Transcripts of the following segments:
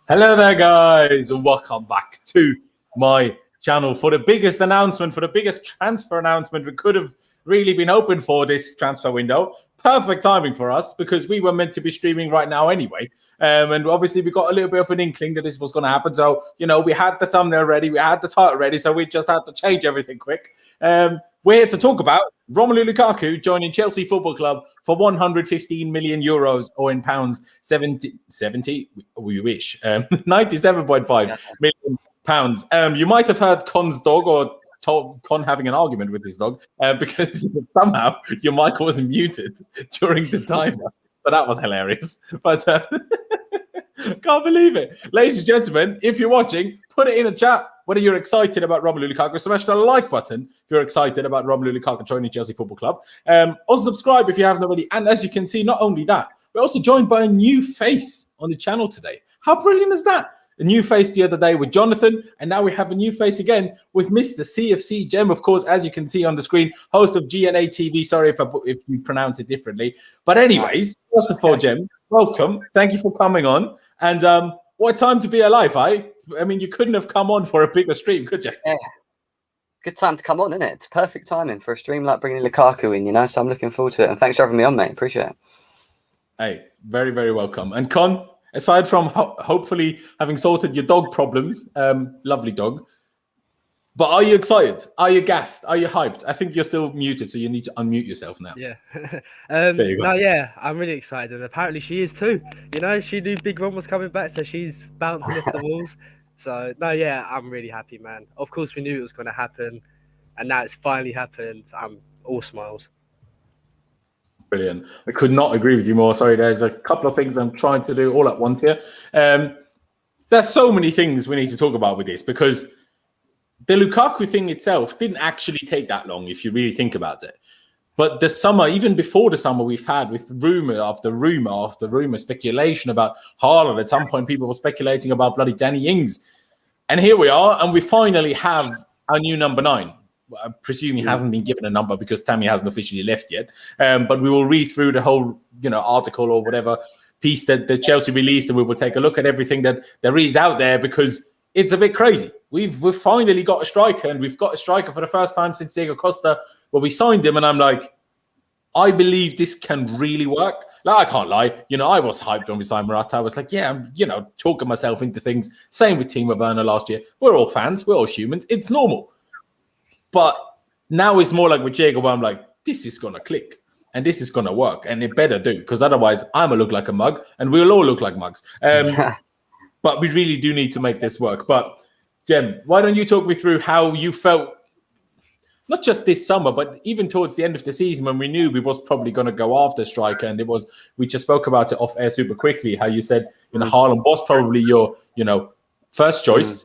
Hello there, guys, and welcome back to my channel for the biggest announcement, for the biggest transfer announcement we could have really been hoping for this transfer window. Perfect timing for us because we were meant to be streaming right now anyway. And obviously we got a little bit of an inkling that this was going to happen. So, we had the thumbnail ready, we had the title ready, so we just had to change everything quick. We're here to talk about Romelu Lukaku joining Chelsea Football Club for 115 million euros, or in pounds, 70 we wish, 97.5 million pounds. You might have heard Con's dog or Con having an argument with his dog because somehow your mic wasn't muted during the timer. But that was hilarious. But can't believe it. Ladies and gentlemen, if you're watching, put it in a chat whether you're excited about Romelu Lukaku. Smash the like button if you're excited about Romelu Lukaku joining Chelsea Football Club. Also subscribe if you haven't already. And as you can see, not only that, we're also joined by a new face on the channel today. How brilliant is that? A new face the other day with Jonathan, and now we have a new face again with Mr. CFC Gem, of course, as you can see on the screen, host of GNA TV. Sorry if you pronounce it differently. But anyways, first of all, Gem, welcome. Thank you for coming on. And what time to be alive, I mean, you couldn't have come on for a bigger stream, could you? Yeah. Good time to come on, isn't it? It's perfect timing for a stream like bringing Lukaku in, so I'm looking forward to it. And thanks for having me on, mate. Appreciate it. Hey, very, very welcome. And Con, aside from hopefully having sorted your dog problems, lovely dog, but are you excited? Are you gassed? Are you hyped? I think you're still muted, so you need to unmute yourself now. Yeah. No, yeah, I'm really excited. And apparently she is too. She knew Big Ron was coming back, so she's bouncing off the walls. So, no, yeah, I'm really happy, man. Of course, we knew it was going to happen, and now it's finally happened. I'm all smiles. Brilliant. I could not agree with you more. Sorry, there's a couple of things I'm trying to do all at once here. There's so many things we need to talk about with this because the Lukaku thing itself didn't actually take that long if you really think about it. But the summer, even before the summer, we've had with rumor after rumor after rumor, speculation about Haaland. At some point, people were speculating about bloody Danny Ings. And here we are, and we finally have our new number 9. I presume he hasn't been given a number because Tammy hasn't officially left yet. But we will read through the whole, article or whatever piece that Chelsea released, and we will take a look at everything that there is out there because it's a bit crazy. We've finally got a striker, and we've got a striker for the first time since Diego Costa. Well, we signed him, and I'm like, I believe this can really work. Like, I can't lie. I was hyped when we signed Morata. I was like, yeah, I'm, talking myself into things. Same with Timo Werner last year. We're all fans. We're all humans. It's normal. But now it's more like with Diego, where I'm like, this is going to click and this is going to work. And it better do, because otherwise I'm going to look like a mug and we'll all look like mugs. But we really do need to make this work. But, Jem, why don't you talk me through how you felt, not just this summer, but even towards the end of the season when we knew we was probably going to go after striker. And we just spoke about it off air super quickly, how you said, Haaland was probably your, first choice.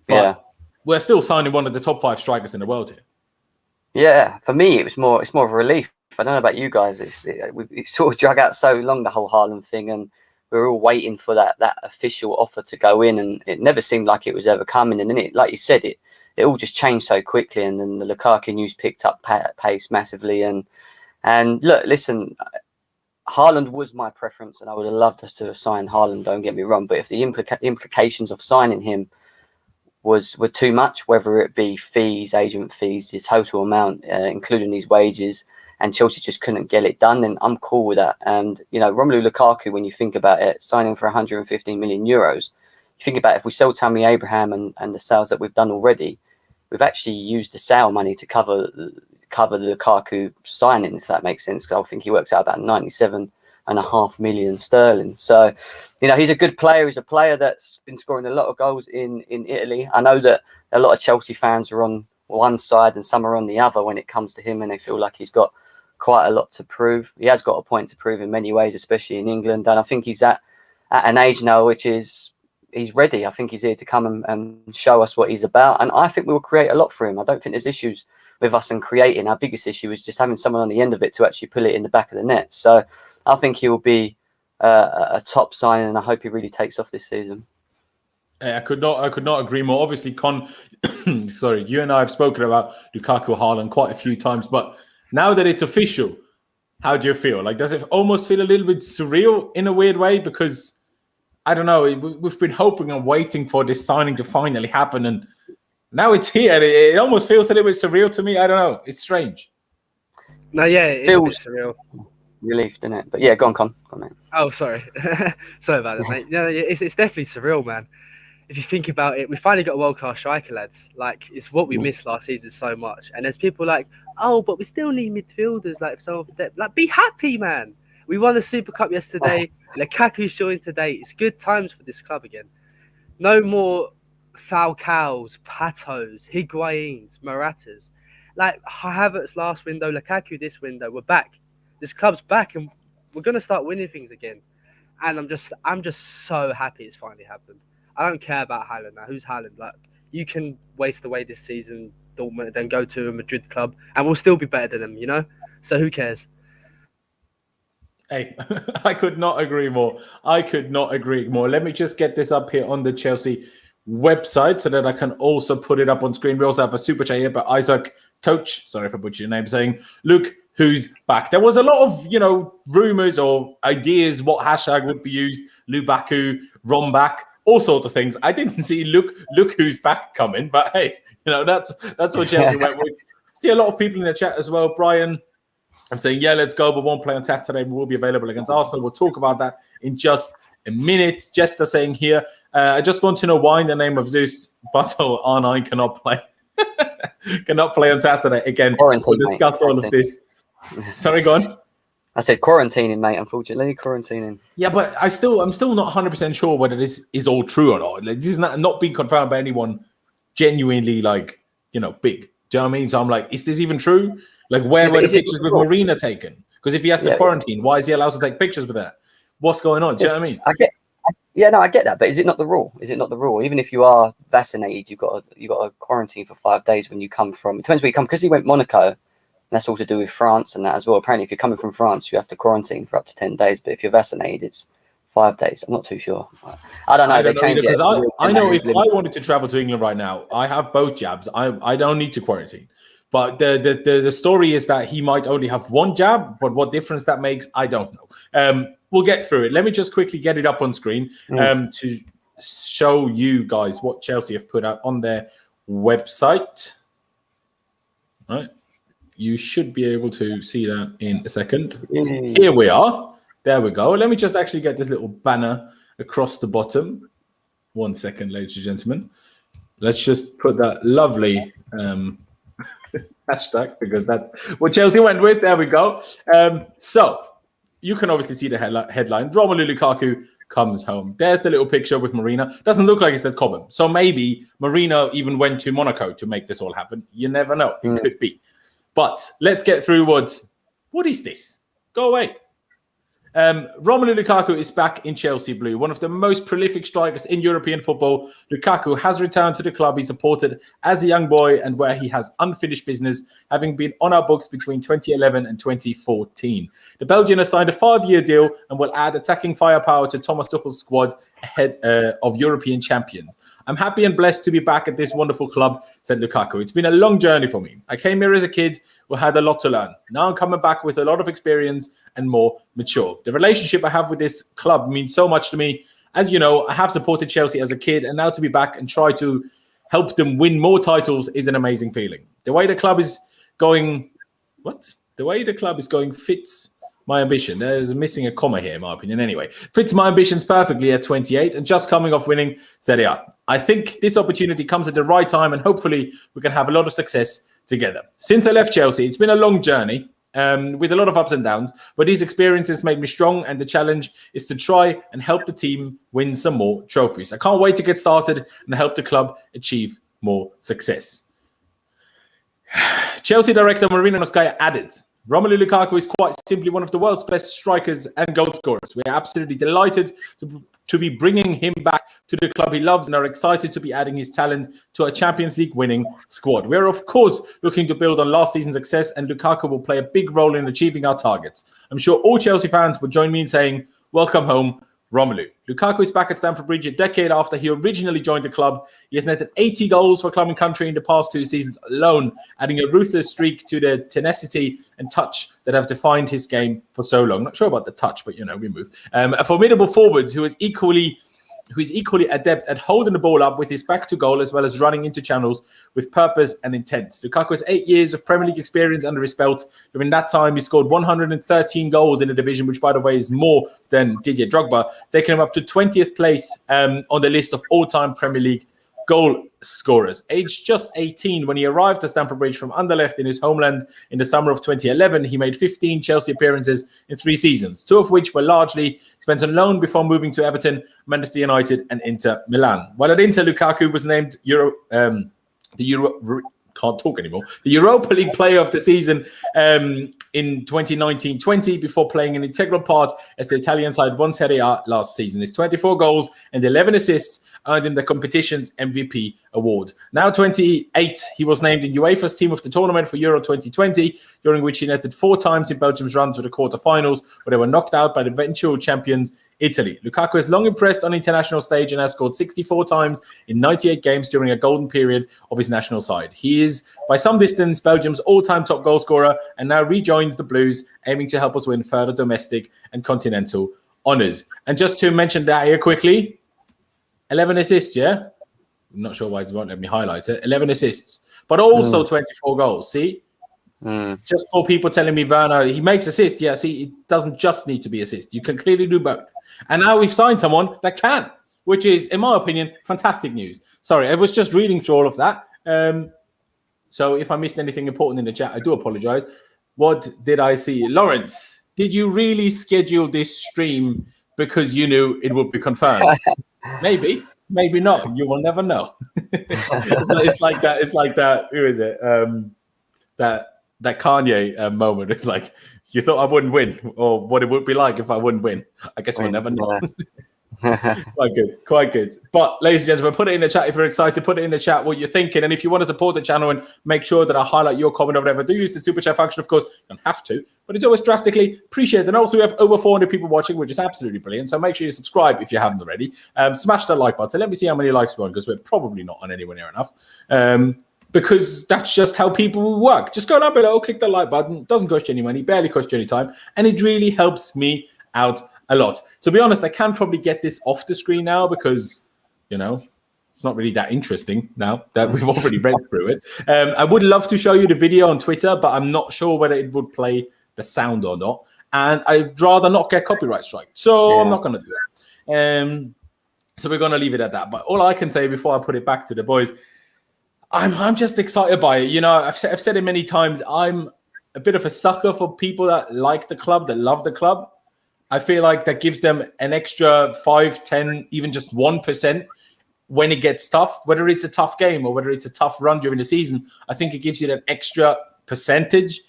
But we're still signing one of the top 5 strikers in the world here. Yeah, for me, it's more of a relief. I don't know about you guys. It sort of drug out so long, the whole Haaland thing, and we were all waiting for that official offer to go in, and it never seemed like it was ever coming. And then it, like you said, it all just changed so quickly, and then the Lukaku news picked up pace massively. And look, listen, Haaland was my preference, and I would have loved us to have signed Haaland. Don't get me wrong, but if the implications of signing him were too much, whether it be fees, agent fees, the total amount, including these wages, and Chelsea just couldn't get it done, then I'm cool with that. And, Romelu Lukaku, when you think about it, signing for 115 million euros, you think about if we sell Tammy Abraham and the sales that we've done already, we've actually used the sale money to cover the Lukaku signing, if that makes sense, because I think he works out about 97.5 million sterling. So, he's a good player. He's a player that's been scoring a lot of goals in Italy. I know that a lot of Chelsea fans are on one side and some are on the other when it comes to him, and they feel like he's got quite a lot to prove. He has got a point to prove in many ways, especially in England. And I think he's at an age now which is he's ready. I think he's here to come and show us what he's about. And I think we will create a lot for him. I don't think there's issues with us in creating. Our biggest issue is just having someone on the end of it to actually pull it in the back of the net. So I think he will be a top signing, and I hope he really takes off this season. I could not agree more. Obviously, Con, sorry, you and I have spoken about Lukaku Haaland quite a few times, but now that it's official, how do you feel? Like, does it almost feel a little bit surreal in a weird way? Because I don't know. We've been hoping and waiting for this signing to finally happen, and now it's here. It almost feels a little bit surreal to me. I don't know. It's strange. No, yeah, it feels surreal. Relief, didn't it? But yeah, go on, mate. Oh, sorry. Sorry about it, mate. Yeah, it's definitely surreal, man. If you think about it, we finally got a world-class striker, lads. Like, it's what we missed last season so much. And there's people like, oh, but we still need midfielders, like, so like, be happy, man. We won the Super Cup yesterday. Lukaku's joined today. It's good times for this club again. No more Falcaos, Patos, Higuains, Moratas. Like, Havertz last window, Lukaku this window. We're back. This club's back, and we're going to start winning things again. And I'm just so happy it's finally happened. I don't care about Haaland now. Who's Haaland? Like, you can waste away this season, Dortmund, then go to a Madrid club, and we'll still be better than them, you know? So who cares? Hey, I could not agree more. Let me just get this up here on the Chelsea website so that I can also put it up on screen. We also have a super chat here by Isaac Toch. Sorry if I butchered your name, saying, Luke, who's back? There was a lot of, rumors or ideas what hashtag would be used. Lukaku, Rom back. All sorts of things. I didn't see look who's back coming, but hey, that's what Chelsea went with. See a lot of people in the chat as well. Brian, I'm saying, yeah, let's go, but won't play on Saturday. We will be available against Arsenal. We'll talk about that in just a minute. Jester saying here, I just want to know why in the name of Zeus, Butto R9 cannot play. Cannot play on Saturday. Again, we'll discuss all of this. Sorry, go on. I said quarantining, mate. Unfortunately, quarantining. Yeah, but I'm still not 100% sure whether this is all true or not. Like, this is not being confirmed by anyone genuinely, big. Do you know what I mean? So I'm like, is this even true? Like, where were the pictures with Marina taken? Because if he has to quarantine, why is he allowed to take pictures with that? What's going on? Do you know what I mean? I get that, but is it not the rule? Even if you are vaccinated, you got to quarantine for 5 days when you come from. It depends where you come, because he went Monaco. That's all to do with France and that as well. Apparently, if you're coming from France, you have to quarantine for up to 10 days. But if you're vaccinated, it's 5 days. I'm not too sure. I don't know. They change it. I know if I wanted to travel to England right now, I have both jabs. I don't need to quarantine. But the story is that he might only have one jab. But what difference that makes, I don't know. We'll get through it. Let me just quickly get it up on screen to show you guys what Chelsea have put out on their website. All right. You should be able to see that in a second. Here we are. There we go. Let me just actually get this little banner across the bottom. 1 second, ladies and gentlemen. Let's just put that lovely hashtag, because that's what Chelsea went with. There we go. So you can obviously see the headline. Romelu Lukaku comes home. There's the little picture with Marina. Doesn't look like it's at Cobham. So maybe Marina even went to Monaco to make this all happen. You never know. It could be. But let's get through what is this? Go away. Romelu Lukaku is back in Chelsea blue, one of the most prolific strikers in European football. Lukaku has returned to the club he supported as a young boy and where he has unfinished business, having been on our books between 2011 and 2014. The Belgian has signed a 5-year deal and will add attacking firepower to Thomas Tuchel's squad ahead of European champions. I'm happy and blessed to be back at this wonderful club, said Lukaku. It's been a long journey for me. I came here as a kid who had a lot to learn. Now I'm coming back with a lot of experience and more mature. The relationship I have with this club means so much to me. As you know, I have supported Chelsea as a kid, and now to be back and try to help them win more titles is an amazing feeling. The way the club is going fits my ambition. There's missing a comma here, in my opinion. Anyway, fits my ambitions perfectly at 28 and just coming off winning Serie A. I think this opportunity comes at the right time, and hopefully we can have a lot of success together. Since I left Chelsea, it's been a long journey with a lot of ups and downs, but these experiences made me strong, and the challenge is to try and help the team win some more trophies. I can't wait to get started and help the club achieve more success. Chelsea director Marina Noskaya added, Romelu Lukaku is quite simply one of the world's best strikers and goal scorers. We are absolutely delighted to be bringing him back to the club he loves and are excited to be adding his talent to a Champions League winning squad. We are, of course, looking to build on last season's success, and Lukaku will play a big role in achieving our targets. I'm sure all Chelsea fans would join me in saying, welcome home, Romelu. Lukaku is back at Stamford Bridge a decade after he originally joined the club. He has netted 80 goals for club and country in the past 2 seasons alone, adding a ruthless streak to the tenacity and touch that have defined his game for so long. Not sure about the touch, but, we move. A formidable forward who is equally who is equally adept at holding the ball up with his back to goal as well as running into channels with purpose and intent. Lukaku has 8 years of Premier League experience under his belt. During that time, he scored 113 goals in the division, which, by the way, is more than Didier Drogba, taking him up to 20th place on the list of all-time Premier League goal scorers. Aged just 18 when he arrived at Stamford Bridge from Anderlecht in his homeland in the summer of 2011, he made 15 Chelsea appearances in 3 seasons, 2 of which were largely spent on loan before moving to Everton, Manchester United and Inter Milan. While at Inter, Lukaku was named the Europa League Player of the Season in 2019-20 before playing an integral part as the Italian side won Serie A last season. His 24 goals and 11 assists earned him the competition's MVP award. Now 28, he was named in UEFA's team of the tournament for Euro 2020, during which he netted 4 times in Belgium's run to the quarterfinals, where they were knocked out by the eventual champions Italy. Lukaku has long impressed on the international stage and has scored 64 times in 98 games during a golden period of his national side. He is, by some distance, Belgium's all-time top goal scorer and now rejoins the Blues, aiming to help us win further domestic and continental honours. And just to mention that here quickly, 11 assists, yeah? I'm not sure why he won't let me highlight it. 11 assists, but also 24 goals, see? Just for people telling me, Werner, he makes assists. Yeah, see, it doesn't just need to be assists. You can clearly do both. And now we've signed someone that can, which is, in my opinion, fantastic news. Sorry, I was just reading through all of that. So if I missed anything important in the chat, I do apologize. What did I see? Laurenz, did you really schedule this stream because you knew it would be confirmed? Maybe, maybe not. You will never know. It's like that. It's like that. Who is it? That Kanye moment. It's like, you thought I wouldn't win, or what it would be like if I wouldn't win. I guess we'll never know. Quite good. But ladies and gentlemen, put it in the chat if you're excited. Put it in the chat what you're thinking, and if you want to support the channel and make sure that I highlight your comment or whatever, do use the super chat function. Of course, you don't have to, but it's always drastically appreciated. And also, we have over 400 people watching, which is absolutely brilliant. So make sure you subscribe if you haven't already. Smash that like button. Let me see how many likes we're on, because we're probably not on anywhere near enough. Because that's just how people work. Just go down below, click the like button. It doesn't cost you any money, barely cost you any time, and it really helps me out a lot. To be honest, I can probably get this off the screen now because, you know, it's not really that interesting now that we've already read through it. I would love to show you the video on Twitter, but I'm not sure whether it would play the sound or not. And I'd rather not get copyright strike. So I'm not going to do that. So we're going to leave it at that. But all I can say before I put it back to the boys, I'm just excited by it. You know, I've said it many times. I'm a bit of a sucker for people that like the club, that love the club. I feel like that gives them an extra 5, 10, even just 1% when it gets tough, whether it's a tough game or whether it's a tough run during the season. I think it gives you that extra percentage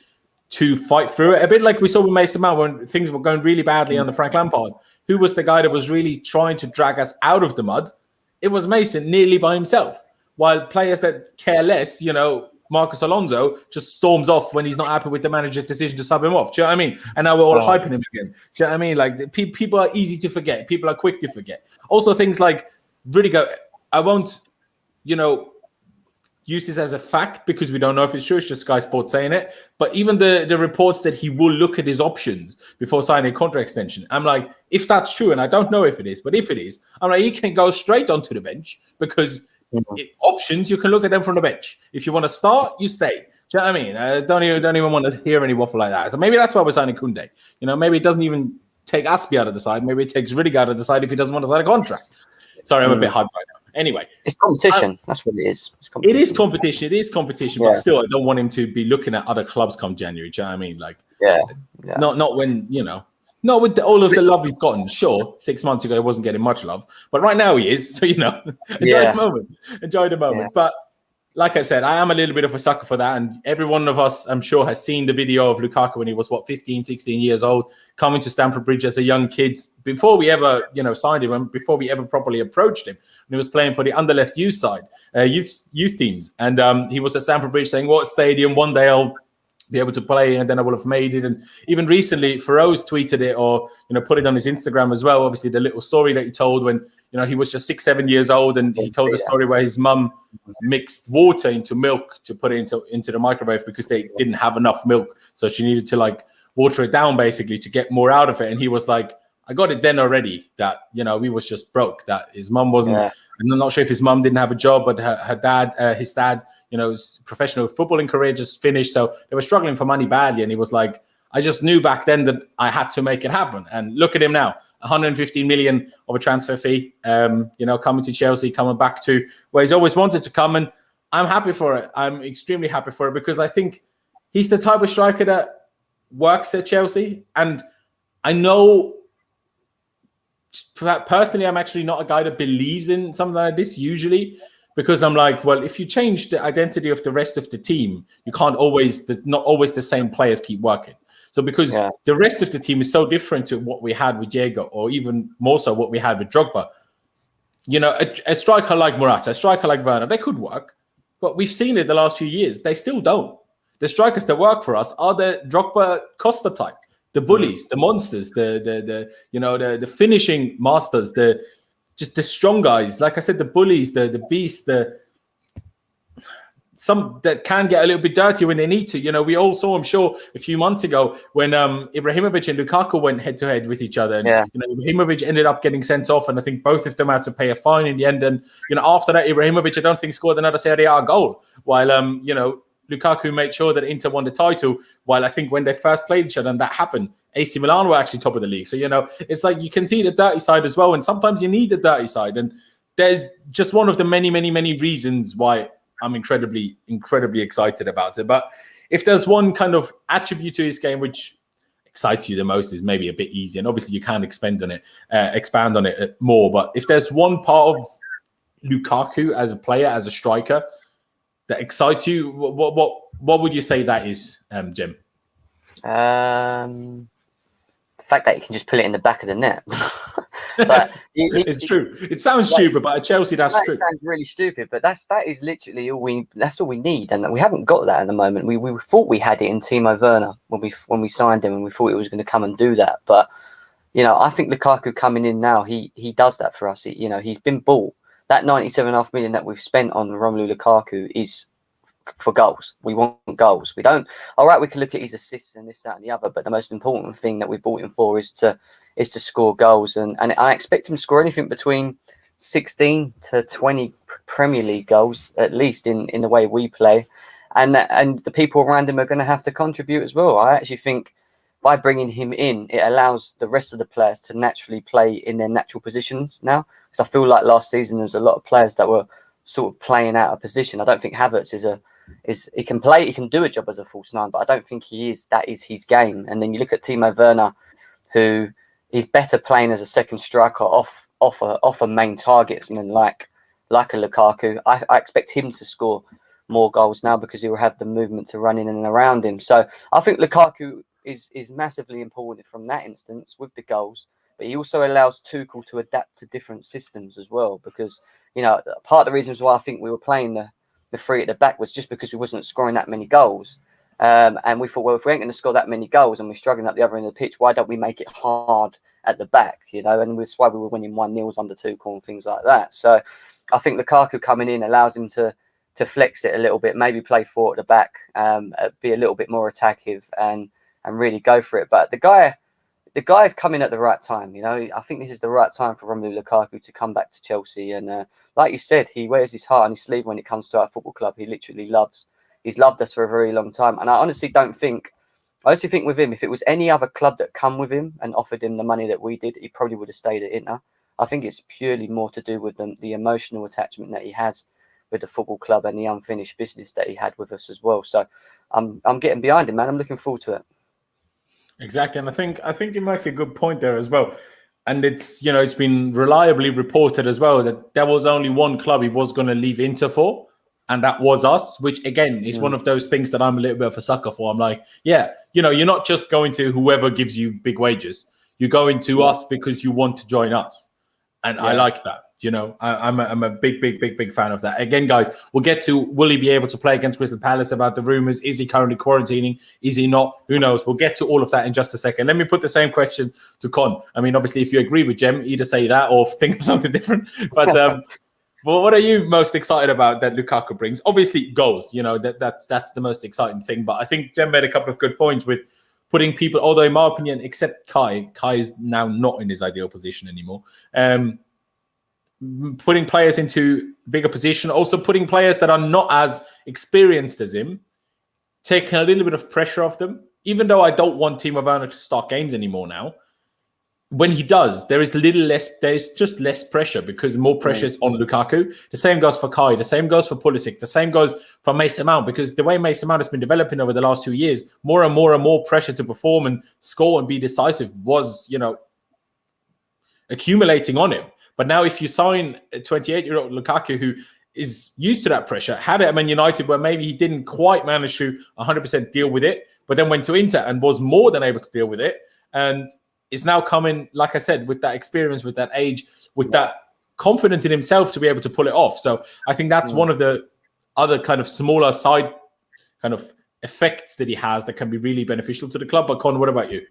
to fight through it. A bit like we saw with Mason Mount when things were going really badly under Frank Lampard. Who was the guy that was really trying to drag us out of the mud? It was Mason, nearly by himself. While players that care less, you know, Marcos Alonso just storms off when he's not happy with the manager's decision to sub him off. Do you know what I mean? And now we're all hyping him again. Do you know what I mean? Like, people are easy to forget. People are quick to forget. Also, things like Rudiger, I won't, you know, use this as a fact because we don't know if it's true. It's just Sky Sports saying it. But even the reports that he will look at his options before signing a contract extension. I'm like, if that's true, and I don't know if it is, but if it is, I'm like, he can go straight onto the bench because options, you can look at them from the bench. If you want to start, you stay. Do you know what I mean? I don't even want to hear any waffle like that. So maybe that's why we're signing Kounde. You know, maybe it doesn't even take Aspie out of the side. Maybe it takes Rudiger out of the side if he doesn't want to sign a contract. Sorry, I'm a bit hyped right now. Anyway. It's competition. That's what it is. It is competition. It is competition. But still, I don't want him to be looking at other clubs come January. Do you know what I mean? Like, not when, you know, not with all of the love he's gotten. Sure, 6 months ago he wasn't getting much love, but right now he is. So, you know, enjoy the moment. Enjoy the moment. Yeah. But like I said, I am a little bit of a sucker for that. And every one of us, I'm sure, has seen the video of Lukaku when he was, 15, 16 years old, coming to Stamford Bridge as a young kid before we ever, you know, signed him and before we ever properly approached him. And he was playing for the Anderlecht youth side, youth teams. And he was at Stamford Bridge saying, what stadium, one day I'll be able to play and then I will have made it. And even recently, Feroz tweeted it or, you know, put it on his Instagram as well. Obviously, the little story that he told when, you know, he was just 6, 7 years old and he told the story where his mum mixed water into milk to put it into the microwave because they didn't have enough milk. So she needed to like water it down basically to get more out of it. And he was like, I got it then already that, we was just broke, that his mum wasn't, Yeah. I'm not sure if his mum didn't have a job, but his dad, his professional footballing career just finished. So they were struggling for money badly. And he was like, I just knew back then that I had to make it happen. And look at him now, 115 million of a transfer fee, coming to Chelsea, coming back to where he's always wanted to come. And I'm happy for it. I'm extremely happy for it because I think he's the type of striker that works at Chelsea. And I know personally, I'm actually not a guy that believes in something like this usually, because I'm like, well, if you change the identity of the rest of the team, you can't not always the same players keep working. So because the rest of the team is so different to what we had with Diego, or even more so what we had with Drogba, a striker like Morata, a striker like Werner, they could work, but we've seen it the last few years. They still don't. The strikers that work for us are the Drogba Costa type, the bullies, the monsters, the finishing masters, just the strong guys. Like I said, the bullies, the beasts, some that can get a little bit dirty when they need to. We all saw, I'm sure, a few months ago when Ibrahimovic and Lukaku went head-to-head with each other. And, Ibrahimovic ended up getting sent off, and I think both of them had to pay a fine in the end. And, after that, Ibrahimovic, I don't think, scored another Serie A goal, while, Lukaku made sure that Inter won the title, while I think when they first played each other and that happened, AC Milan were actually top of the league. So, it's like you can see the dirty side as well. And sometimes you need the dirty side. And there's just one of the many, many, many reasons why I'm incredibly, incredibly excited about it. But if there's one kind of attribute to his game which excites you the most, is maybe a bit easy. And obviously you can expand on it more. But if there's one part of Lukaku as a player, as a striker, that excites you, what would you say that is, Jim? The fact that you can just put it in the back of the net. But it's true. It sounds stupid, but at Chelsea, that's true. It sounds really stupid, but that is literally all we need, and we haven't got that at the moment. We thought we had it in Timo Werner when we signed him, and we thought he was going to come and do that. But I think Lukaku coming in now, he does that for us. He's been bought. That 97.5 million that we've spent on Romelu Lukaku is for goals. We want goals. We don't. All right, we can look at his assists and this, that, and the other, but the most important thing that we bought him for is to score goals. And I expect him to score anything between 16 to 20 Premier League goals, at least in the way we play. And the people around him are going to have to contribute as well. I actually think by bringing him in, it allows the rest of the players to naturally play in their natural positions now. Because I feel like last season, there's a lot of players that were sort of playing out of position. I don't think Havertz he can play, he can do a job as a false nine, but I don't think that is his game. And then you look at Timo Werner, who is better playing as a second striker off a main targetsman like a Lukaku. I expect him to score more goals now because he will have the movement to run in and around him. So I think Lukaku is massively important from that instance with the goals, but he also allows Tuchel to adapt to different systems as well, because part of the reasons why I think we were playing the three at the back was just because we wasn't scoring that many goals. And we thought, well, if we ain't going to score that many goals and we're struggling at the other end of the pitch, why don't we make it hard at the back? And that's why we were winning 1-0 under Tuchel and things like that. So I think Lukaku coming in allows him to flex it a little bit, maybe play 4 at the back, be a little bit more attackive and really go for it. But the guy is coming at the right time. I think this is the right time for Romelu Lukaku to come back to Chelsea. And like you said, he wears his heart on his sleeve when it comes to our football club. He literally he's loved us for a very long time. And I honestly think with him, if it was any other club that come with him and offered him the money that we did, he probably would have stayed at Inter. I think it's purely more to do with the emotional attachment that he has with the football club and the unfinished business that he had with us as well. So I'm getting behind him, man. I'm looking forward to it. Exactly. And I think you make a good point there as well. And it's been reliably reported as well that there was only one club he was going to leave Inter for, and that was us, which again is one of those things that I'm a little bit of a sucker for. I'm like, you're not just going to whoever gives you big wages. You're going to us because you want to join us. And I like that. I'm a big fan of that. Again, guys, we'll get to, will he be able to play against Crystal Palace, about the rumours? Is he currently quarantining? Is he not? Who knows? We'll get to all of that in just a second. Let me put the same question to Con. I mean, obviously, if you agree with Jem, either say that or think of something different. But well, what are you most excited about that Lukaku brings? Obviously, goals. That's the most exciting thing. But I think Jem made a couple of good points with putting people, although in my opinion, except Kai is now not in his ideal position anymore. Putting players into bigger position, also putting players that are not as experienced as him, taking a little bit of pressure off them. Even though I don't want Timo Werner to start games anymore now, when he does, there's just less pressure because more pressure is on Lukaku. The same goes for Kai, the same goes for Pulisic, the same goes for Mason Mount, because the way Mason Mount has been developing over the last 2 years, more and more pressure to perform and score and be decisive was, accumulating on him. But now if you sign a 28-year-old Lukaku who is used to that pressure, had it at Man United where maybe he didn't quite manage to 100% deal with it, but then went to Inter and was more than able to deal with it, and is now coming, like I said, with that experience, with that age, with that confidence in himself to be able to pull it off. So I think that's one of the other kind of smaller side kind of effects that he has that can be really beneficial to the club. But Con, what about you?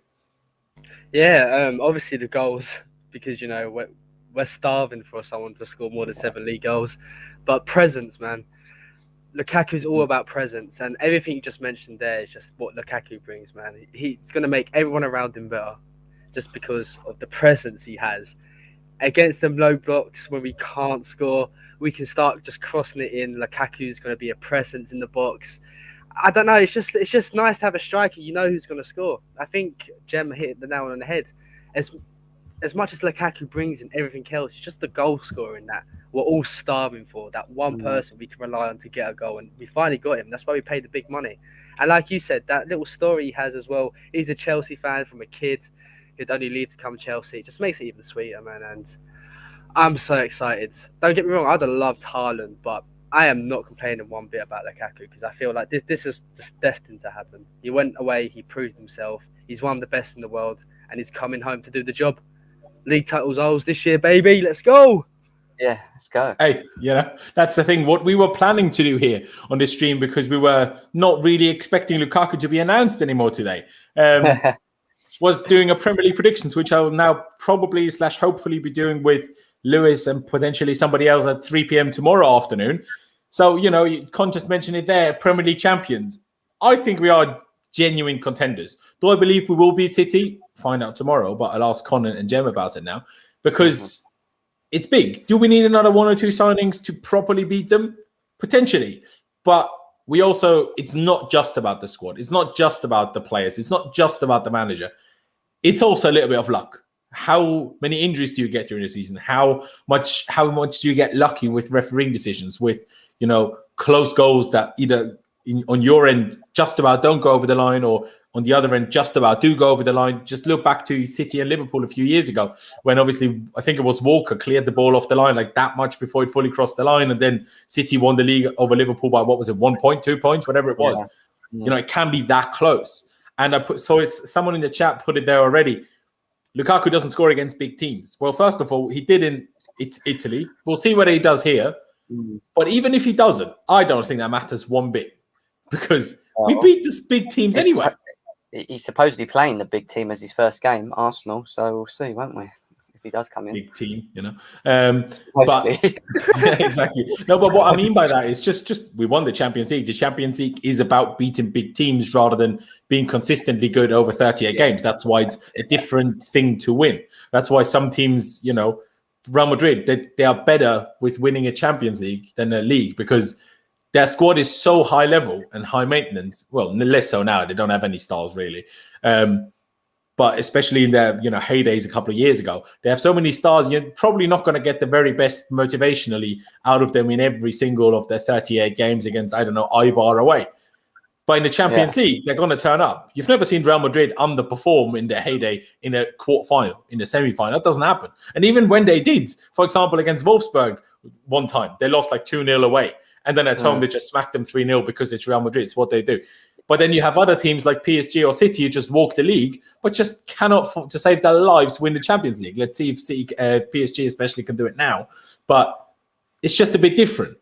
Yeah, obviously the goals, because, we're starving for someone to score more than 7 league goals. But presence, man. Lukaku's all about presence, and everything you just mentioned there is just what Lukaku brings, man. He's going to make everyone around him better just because of the presence he has. Against them low blocks, when we can't score, we can start just crossing it in. Lukaku's going to be a presence in the box. I don't know. It's just nice to have a striker. You know who's going to score. I think Jem hit the nail on the head. As much as Lukaku brings in everything else, it's just the goal scoring that we're all starving for. That one person we can rely on to get a goal, and we finally got him. That's why we paid the big money. And like you said, that little story he has as well. He's a Chelsea fan from a kid. He'd only leave to come Chelsea. It just makes it even sweeter, man. And I'm so excited. Don't get me wrong, I'd have loved Haaland, but I am not complaining one bit about Lukaku because I feel like this is just destined to happen. He went away, he proved himself. He's one of the best in the world, and he's coming home to do the job. League titles ours this year, baby. Let's go. Yeah, let's go. Hey, that's the thing. What we were planning to do here on this stream, because we were not really expecting Lukaku to be announced anymore today, was doing a Premier League predictions, which I will now probably / hopefully be doing with Lewis and potentially somebody else at 3 p.m. tomorrow afternoon. So, you can't just mention it there, Premier League champions. I think we are genuine contenders. Do I believe we will beat City? Find out tomorrow, but I'll ask Con and Jem about it now because it's big. Do we need another 1 or 2 signings to properly beat them? Potentially. But it's not just about the squad. It's not just about the players. It's not just about the manager. It's also a little bit of luck. How many injuries do you get during the season? How much do you get lucky with refereeing decisions, with, close goals that either on your end just about don't go over the line, or on the other end just about do go over the line? Just look back to City and Liverpool a few years ago when obviously I think it was Walker cleared the ball off the line like that much before it fully crossed the line, and then City won the league over Liverpool by 1 point, 2 points, whatever it was. Yeah. It can be that close. And it's someone in the chat put it there already. Lukaku doesn't score against big teams. Well, first of all, he did in Italy. We'll see whether he does here. But even if he doesn't, I don't think that matters one bit because we beat the big teams anyway. He's supposedly playing the big team as his first game, Arsenal. So we'll see, won't we? If he does come in. Big team, But, yeah, exactly. No, but what I mean by that is just we won the Champions League. The Champions League is about beating big teams rather than being consistently good over 38 games. That's why it's a different thing to win. That's why some teams, Real Madrid, they are better with winning a Champions League than a league because their squad is so high level and high maintenance. Well, less so now. They don't have any stars really. But especially in their heydays a couple of years ago, they have so many stars. You're probably not going to get the very best motivationally out of them in every single of their 38 games against, I don't know, Eibar away. But in the Champions League, they're going to turn up. You've never seen Real Madrid underperform in their heyday in a quarterfinal, in a semi-final. That doesn't happen. And even when they did, for example, against Wolfsburg one time, they lost like 2-0 away. And then at home, they just smacked them 3-0 because it's Real Madrid. It's what they do. But then you have other teams like PSG or City who just walk the league, but just cannot, to save their lives, win the Champions League. Let's see if PSG especially can do it now. But it's just a bit different.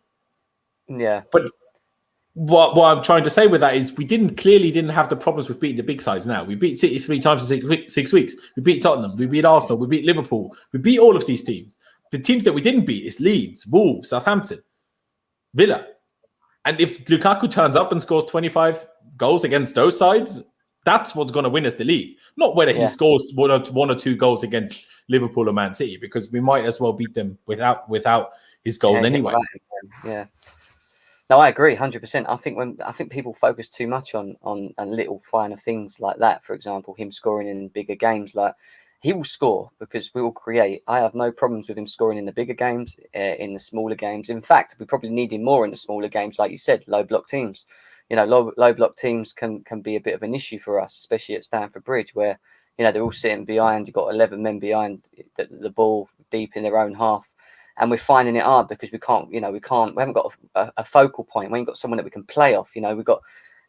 Yeah. But what I'm trying to say with that is we clearly didn't have the problems with beating the big sides now. We beat City 3 times in 6 weeks. We beat Tottenham. We beat Arsenal. We beat Liverpool. We beat all of these teams. The teams that we didn't beat is Leeds, Wolves, Southampton, Villa. And if Lukaku turns up and scores 25 goals against those sides, That's what's going to win us the league. Not whether he scores one or two goals against Liverpool or Man City, because we might as well beat them without his goals anyway. Yeah. No, I agree 100%. I think people focus too much on little finer things like that. For example, him scoring in bigger games, like he will score because we will create. I have no problems with him scoring in the bigger games, in the smaller games. In fact, we probably need him more in the smaller games, like you said, low block teams. You know, low block teams can be a bit of an issue for us, especially at Stamford Bridge, where they're all sitting behind. You've got 11 men behind the ball, deep in their own half. And we're finding it hard because we haven't got a focal point. We ain't got someone that we can play off. We've got,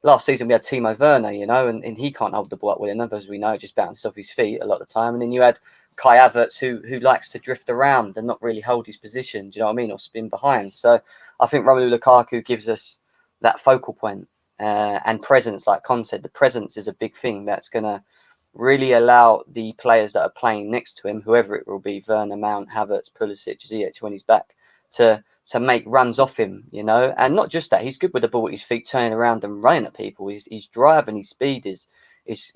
last season we had Timo Werner, and he can't hold the ball up well enough, as we know, just bounces off his feet a lot of the time. And then you had Kai Havertz, who likes to drift around and not really hold his position, do you know what I mean, or spin behind. So I think Romelu Lukaku gives us that focal point and presence. Like Con said, the presence is a big thing that's going to really allow the players that are playing next to him, whoever it will be, Werner, Mount, Havertz, Pulisic, Ziyech when he's back, to make runs off him, and not just that, he's good with the ball at his feet, turning around and running at people. His drive and his speed is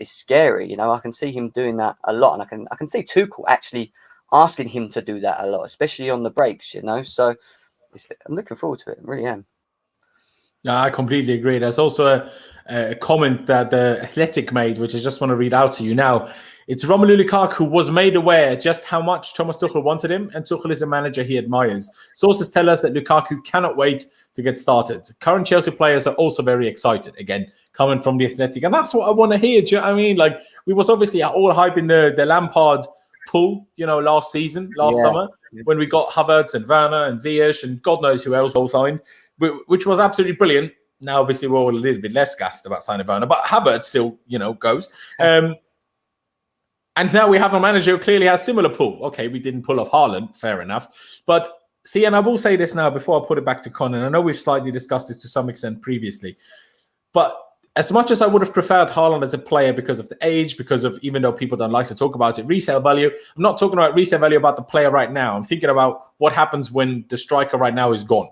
scary. I can see him doing that a lot, and I can see Tuchel actually asking him to do that a lot, especially on the breaks. So I'm looking forward to it. I really am. Yeah, I completely agree. There's also a comment that the Athletic made, which I just want to read out to you now. It's Romelu Lukaku was made aware just how much Thomas Tuchel wanted him, and Tuchel is a manager he admires. Sources tell us that Lukaku cannot wait to get started. Current Chelsea players are also very excited, again, coming from the Athletic. And that's what I want to hear. Do you know what I mean? Like, we was obviously all hyping the Lampard pull, last summer, when we got Havertz and Werner and Ziyech and God knows who else all signed, which was absolutely brilliant. Now, obviously, we're all a little bit less gassed about signing Werner, but Havertz still, goes. And now we have a manager who clearly has similar pull. Okay, we didn't pull off Haaland, fair enough. But see, and I will say this now before I put it back to Con, and I know we've slightly discussed this to some extent previously, but as much as I would have preferred Haaland as a player because of the age, because of, even though people don't like to talk about it, resale value, I'm not talking about resale value about the player right now. I'm thinking about what happens when the striker right now is gone.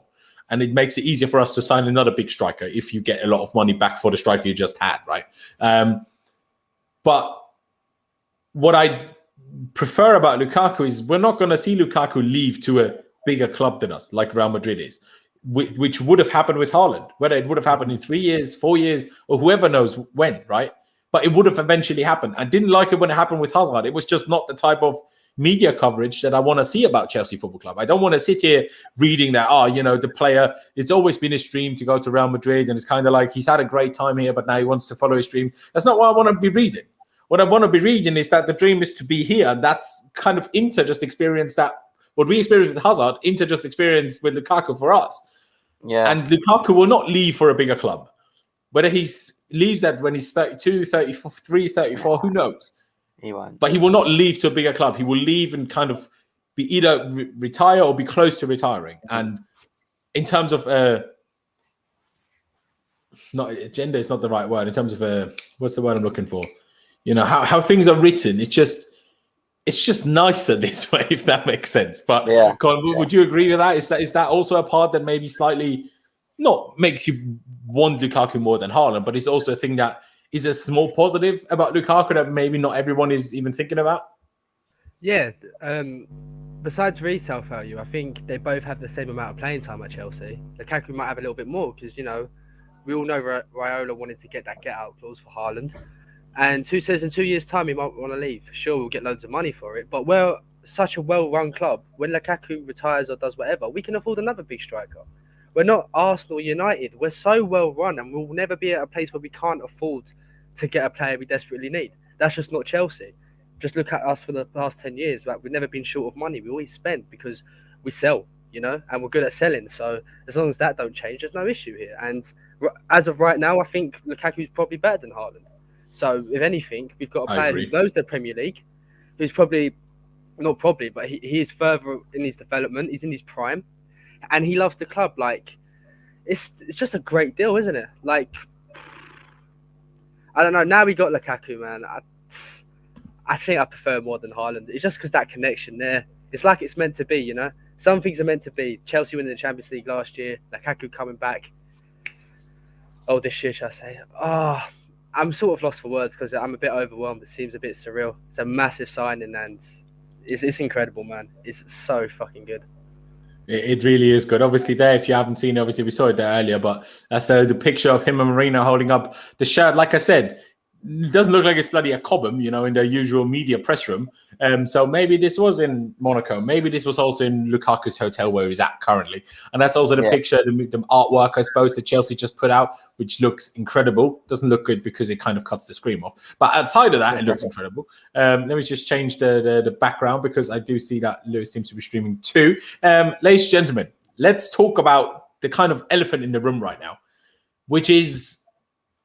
And it makes it easier for us to sign another big striker if you get a lot of money back for the striker you just had, right? But what I prefer about Lukaku is we're not going to see Lukaku leave to a bigger club than us, like Real Madrid is, which would have happened with Haaland, whether it would have happened in 3 years, 4 years, or whoever knows when, right? But it would have eventually happened. I didn't like it when it happened with Hazard. It was just not the type of media coverage that I want to see about Chelsea Football Club. I don't want to sit here reading that, the player, it's always been his dream to go to Real Madrid, and it's kind of like he's had a great time here, but now he wants to follow his dream. That's not what I want to be reading. What I want to be reading is that the dream is to be here. That's kind of Inter just experienced that. What we experienced with Hazard, Inter just experienced with Lukaku for us. Yeah. And Lukaku will not leave for a bigger club. Whether he leaves that when he's 32, 33, 34, who knows? He won't. But he will not leave to a bigger club. He will leave and kind of be either retire or be close to retiring. And in terms of not agenda is not the right word. In terms of what's the word I'm looking for? How things are written. It's just nicer this way, if that makes sense. But Con, would you agree with that? Is that also a part that maybe slightly not makes you want Lukaku more than Haaland, but it's also a thing that is a small positive about Lukaku that maybe not everyone is even thinking about? Yeah. Besides resale value, I think they both have the same amount of playing time at Chelsea. Lukaku might have a little bit more because, we all know Raiola wanted to get that get-out clause for Haaland. And who says in 2 years' time he might want to leave? Sure, we'll get loads of money for it. But we're such a well-run club. When Lukaku retires or does whatever, we can afford another big striker. We're not Arsenal United. We're so well-run, and we'll never be at a place where we can't afford to get a player we desperately need. That's just not Chelsea. Just look at us for the past 10 years. Like, we've never been short of money. We always spend because we sell, and we're good at selling. So as long as that don't change, there's no issue here. And as of right now, I think Lukaku's probably better than Haaland. So, if anything, we've got a player who knows the Premier League, who's but he is further in his development. He's in his prime, and he loves the club. Like, it's just a great deal, isn't it? Like, I don't know. Now we got Lukaku, man. I think I prefer more than Haaland. It's just because that connection there. It's like it's meant to be, Some things are meant to be. Chelsea winning the Champions League last year, Lukaku coming back. Oh, this year, shall I say? I'm sort of lost for words because I'm a bit overwhelmed. It seems a bit surreal. It's a massive signing and it's incredible, man. It's so fucking good. It really is good. Obviously, there, if you haven't seen, obviously we saw it there earlier, but that's the picture of him and Marina holding up the shirt. Like I said, it doesn't look like it's bloody a Cobham, in the usual media press room. So maybe this was in Monaco. Maybe this was also in Lukaku's hotel where he's at currently. And that's also the picture, the artwork, I suppose, that Chelsea just put out, which looks incredible. Doesn't look good because it kind of cuts the screen off. But outside of that, it looks incredible. Let me just change the background because I do see that Lewis seems to be streaming too. Ladies and gentlemen, let's talk about the kind of elephant in the room right now, which is,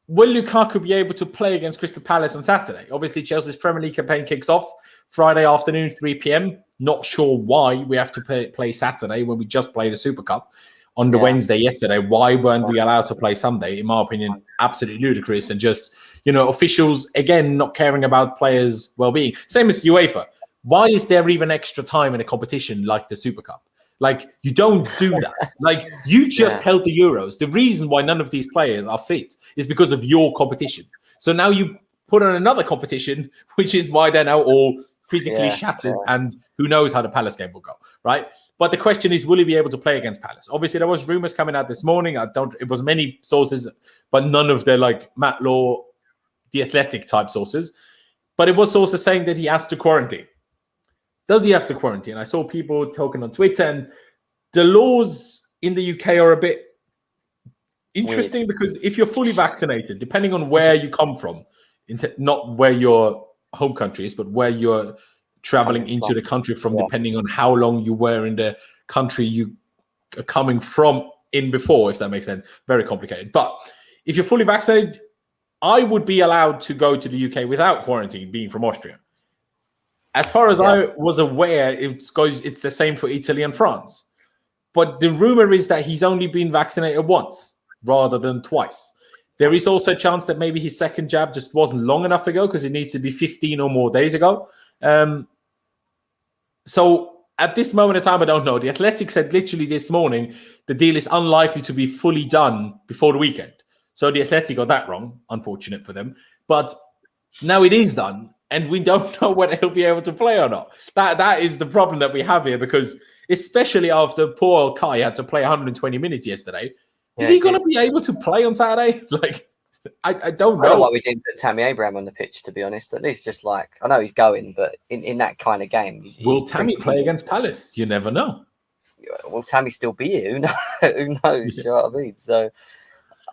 will Lukaku be able to play against Crystal Palace on Saturday? Obviously, Chelsea's Premier League campaign kicks off Friday afternoon, 3 p.m. Not sure why we have to play Saturday when we just played the Super Cup on the Wednesday yesterday. Why weren't we allowed to play Sunday? In my opinion, absolutely ludicrous. And just, officials, again, not caring about players' well-being. Same as UEFA. Why is there even extra time in a competition like the Super Cup? Like, you don't do that. Like, you just held the Euros. The reason why none of these players are fit is because of your competition. So now you put on another competition, which is why they're now all physically shattered, and who knows how the Palace game will go, right? But the question is, will he be able to play against Palace? Obviously, there was rumors coming out this morning. It was many sources, but none of the like Matt Law, the Athletic type sources. But it was also saying that he has to quarantine. Does he have to quarantine? I saw people talking on Twitter, and the laws in the UK are a bit interesting because if you're fully vaccinated, depending on where you come from, not where your home country is, but where you're traveling into the country from, depending on how long you were in the country you are coming from in before, if that makes sense. Very complicated. But if you're fully vaccinated, I would be allowed to go to the UK without quarantine, being from Austria. As far as I was aware, it's the same for Italy and France. But the rumor is that he's only been vaccinated once rather than twice. There is also a chance that maybe his second jab just wasn't long enough ago because it needs to be 15 or more days ago. So at this moment in time, I don't know. The Athletic said literally this morning the deal is unlikely to be fully done before the weekend. So the Athletic got that wrong, unfortunate for them. But now it is done, and we don't know whether he'll be able to play or not. That is the problem that we have here, because especially after poor Kai had to play 120 minutes yesterday, is he going to be able to play on Saturday? Like, I don't know. I don't know why we didn't put Tammy Abraham on the pitch, to be honest. At least just like, I know he's going, but in that kind of game. Will Tammy play against Palace? You never know. Will Tammy still be here? Who knows? You know what I mean? So,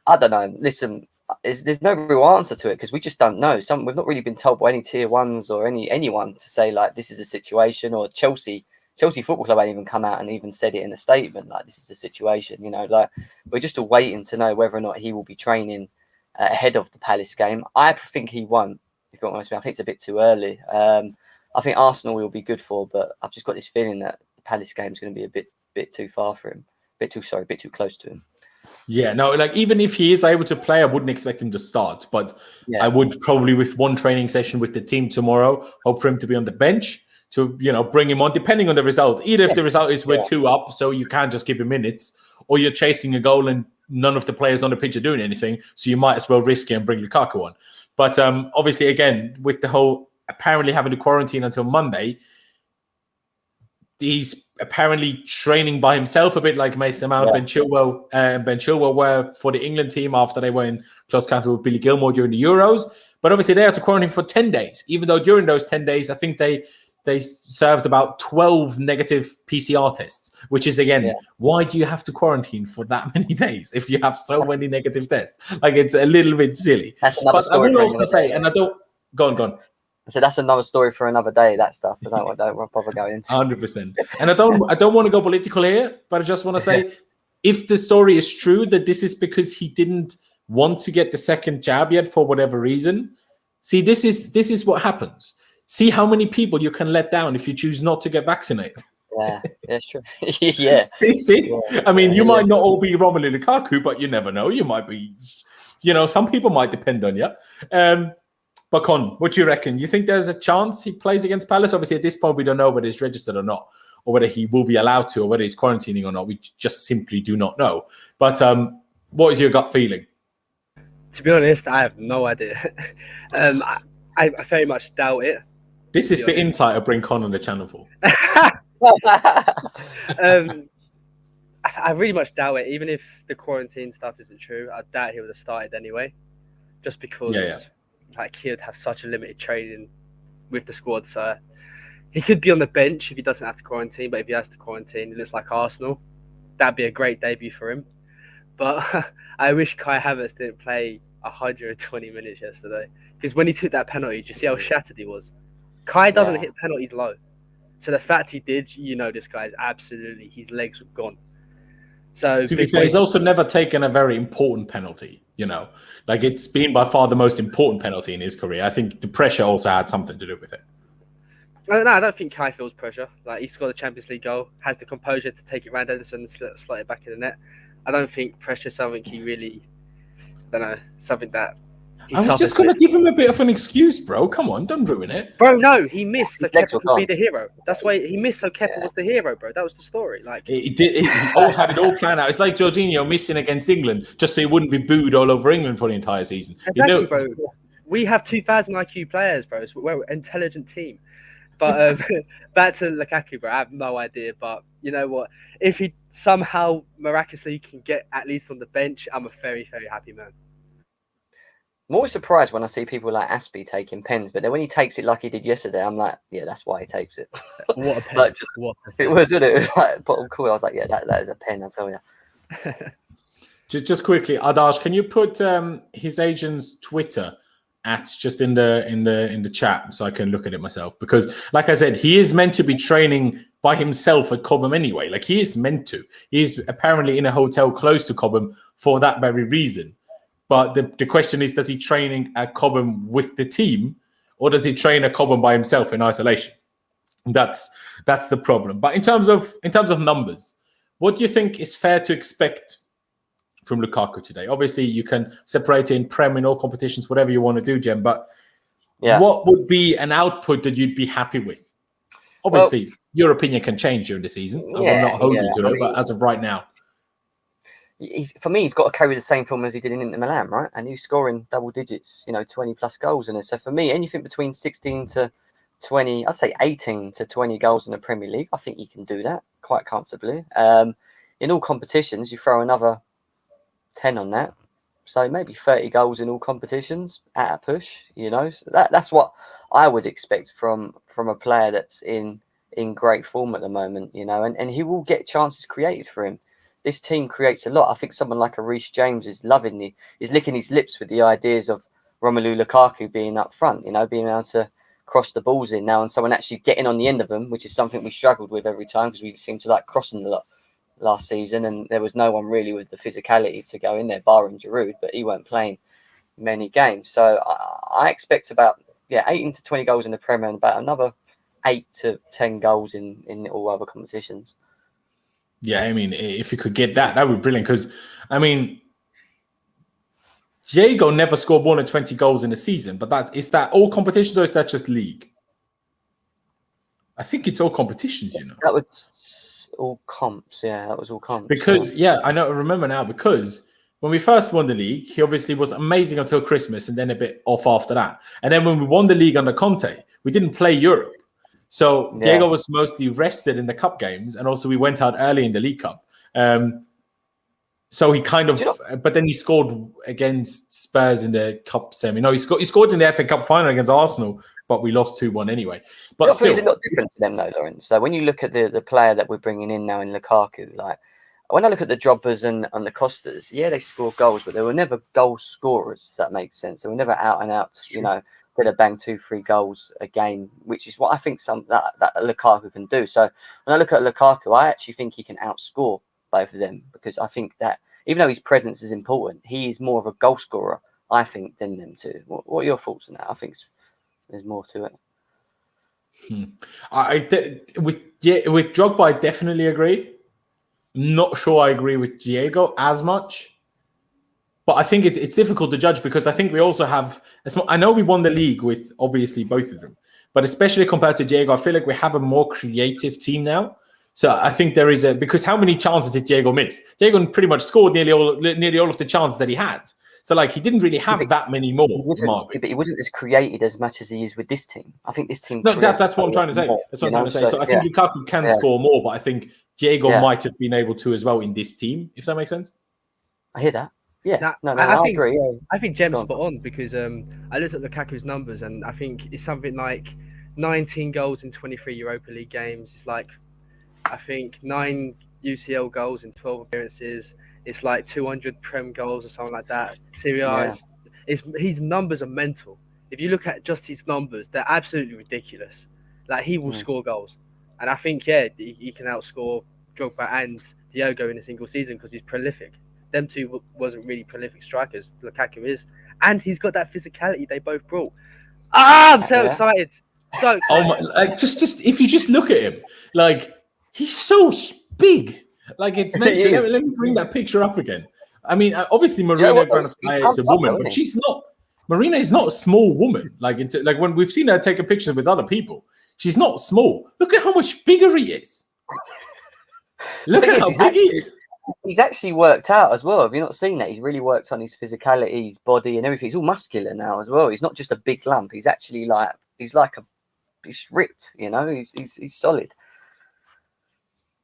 I don't know. Listen, there's no real answer to it because we just don't know. We've not really been told by any tier ones or anyone to say like this is a situation, or Chelsea Football Club ain't even come out and even said it in a statement like this is the situation. Like we're just all waiting to know whether or not he will be training ahead of the Palace game. I think he won't. If you're honest with me, I think it's a bit too early. I think Arsenal will be good for, but I've just got this feeling that the Palace game is going to be a bit too far for him. A bit too close to him. Yeah, no, like even if he is able to play, I wouldn't expect him to start. But I would probably, with one training session with the team tomorrow, hope for him to be on the bench to, bring him on, depending on the result. Either if the result is we're 2 up, so you can't just give him minutes, or you're chasing a goal and none of the players on the pitch are doing anything, so you might as well risk it and bring Lukaku on. But obviously, again, with the whole apparently having to quarantine until Monday, he's apparently training by himself a bit like Mason Mount, Ben Chilwell were for the England team after they were in close contact with Billy Gilmore during the Euros. But obviously they had to quarantine for 10 days, even though during those 10 days, I think they served about 12 negative PCR tests, which is, again, why do you have to quarantine for that many days if you have so many negative tests? Like, it's a little bit silly. That's another story. I will also say, and I don't... Go on. So that's another story for another day, that stuff. I don't probably go into 100%. And I don't want to go political here, but I just want to say, if the story is true that this is because he didn't want to get the second jab yet for whatever reason, see, this is what happens. See how many people you can let down if you choose not to get vaccinated. Yeah, that's true. Yeah. See? I mean, you might not all be Romelu Lukaku, but you never know. You might be, some people might depend on you. But Con, what do you reckon? You think there's a chance he plays against Palace? Obviously, at this point, we don't know whether he's registered or not, or whether he will be allowed to, or whether he's quarantining or not. We just simply do not know. But what is your gut feeling? To be honest, I have no idea. I very much doubt it. This is the insight I bring Con on the channel for. I really much doubt it. Even if the quarantine stuff isn't true, I doubt he would have started anyway. Just because like he would have such a limited training with the squad. So he could be on the bench if he doesn't have to quarantine. But if he has to quarantine, it looks like Arsenal. That'd be a great debut for him. But I wish Kai Havertz didn't play 120 minutes yesterday. Because when he took that penalty, did you see how shattered he was? Kai doesn't hit penalties low. So the fact he did, this guy is absolutely, his legs were gone. So to be fair, he's also never taken a very important penalty, Like it's been by far the most important penalty in his career. I think the pressure also had something to do with it. No, I don't think Kai feels pressure. Like he scored a Champions League goal, has the composure to take it round Ederson and slot it back in the net. I don't think pressure is something he really, something that I was just going to give him a bit of an excuse, bro. Come on, don't ruin it. Bro, no, he missed so Kepa could be the hero. That's why he missed so Kepa was the hero, bro. That was the story. Like he had it all planned out. It's like Jorginho missing against England just so he wouldn't be booed all over England for the entire season. Exactly, bro. We have 2,000 IQ players, bro. So we're an intelligent team. But back to Lukaku, bro. I have no idea. But you know what? If he somehow miraculously can get at least on the bench, I'm a very, very happy man. I'm always surprised when I see people like Aspie taking pens, but then when he takes it like he did yesterday, I'm like, yeah, that's why he takes it. What a pen! Like, it was, wasn't it? It was like bottom cool. I was like, yeah, that is a pen. I tell you. Just quickly, Adash, can you put his agent's Twitter just in the chat so I can look at it myself? Because, like I said, he is meant to be training by himself at Cobham anyway. Like he is meant to. He's apparently in a hotel close to Cobham for that very reason. But the question is, does he training at Cobham with the team, or does he train at Cobham by himself in isolation? That's the problem. But in terms of numbers, what do you think is fair to expect from Lukaku today? Obviously, you can separate it in Prem in all competitions, whatever you want to do, Jem. But what would be an output that you'd be happy with? Obviously, your opinion can change during the season. I will not hold you to it, but as of right now. For me, he's got to carry the same form as he did in Inter Milan, right? And he's scoring double digits, 20 plus goals in it. So for me, anything between 16 to 20, I'd say 18 to 20 goals in the Premier League, I think he can do that quite comfortably. In all competitions, you throw another 10 on that. So maybe 30 goals in all competitions at a push, So that's what I would expect from a player that's in great form at the moment, and he will get chances created for him. This team creates a lot. I think someone like a Reece James is licking his lips with the ideas of Romelu Lukaku being up front, being able to cross the balls in now and someone actually getting on the end of them, which is something we struggled with every time because we seemed to like crossing a lot last season and there was no one really with the physicality to go in there, barring Giroud, but he weren't playing many games. So I expect about 18 to 20 goals in the Premier and about another 8 to 10 goals in all other competitions. Yeah, I mean, if you could get that would be brilliant. Because, I mean, Diego never scored more than 20 goals in a season. But is that all competitions or is that just league? I think it's all competitions, That was all comps. Yeah, that was all comps. Because, I remember now. Because when we first won the league, he obviously was amazing until Christmas and then a bit off after that. And then when we won the league under Conte, we didn't play Europe. So Diego was mostly rested in the cup games, and also we went out early in the League Cup. So he kind of, but then he scored against Spurs in the cup semi. No, he scored in the FA Cup final against Arsenal, but we lost 2-1 anyway. But still, it's a lot different to them though, Laurenz. So when you look at the player that we're bringing in now in Lukaku, like when I look at the Drogbas and the Costas, they score goals, but they were never goal scorers. Does that make sense? They were never out and out, could have banged 2-3 goals a game, which is what I think that Lukaku can do. So when I look at Lukaku, I actually think he can outscore both of them because I think that even though his presence is important, he is more of a goal scorer, I think, than them two. What are your thoughts on that? I think there's more to it. With Drogba, I definitely agree. Not sure I agree with Diego as much. But I think it's difficult to judge because I think we also have... I know we won the league with, obviously, both of them. But especially compared to Diego, I feel like we have a more creative team now. So I think there is because how many chances did Diego miss? Diego pretty much scored nearly all of the chances that he had. So like he didn't really have that many more. But he wasn't as created as much as he is with this team. I think this team. No, that's what I'm trying to say. That's what I'm trying to say. So I think Lukaku can score more, but I think Diego might have been able to as well in this team, if that makes sense. I hear that. Yeah, I agree. Yeah. I think Jem's spot on because I looked at Lukaku's numbers and I think it's something like 19 goals in 23 Europa League games. It's like, I think 9 UCL goals in 12 appearances. It's like 200 Prem goals or something like that. Serie A, his numbers are mental. If you look at just his numbers, they're absolutely ridiculous. Like he will score goals. And I think, he can outscore Drogba and Diogo in a single season because he's prolific. Them two wasn't really prolific strikers. Lukaku is. And he's got that physicality they both brought. I'm so excited. So excited. Oh my, like just if you just look at him, like he's so big. Like it's meant to. Let me bring that picture up again. I mean, obviously Marina Granovskaya is a woman, but she's not. Marina is not a small woman. Like when we've seen her take a picture with other people, she's not small. Look at how much bigger he is. Look at how big he is. He's actually worked out as well. Have you not seen that? He's really worked on his physicality, his body, and everything. He's all muscular now as well. He's not just a big lump. He's actually he's ripped. You know, he's solid.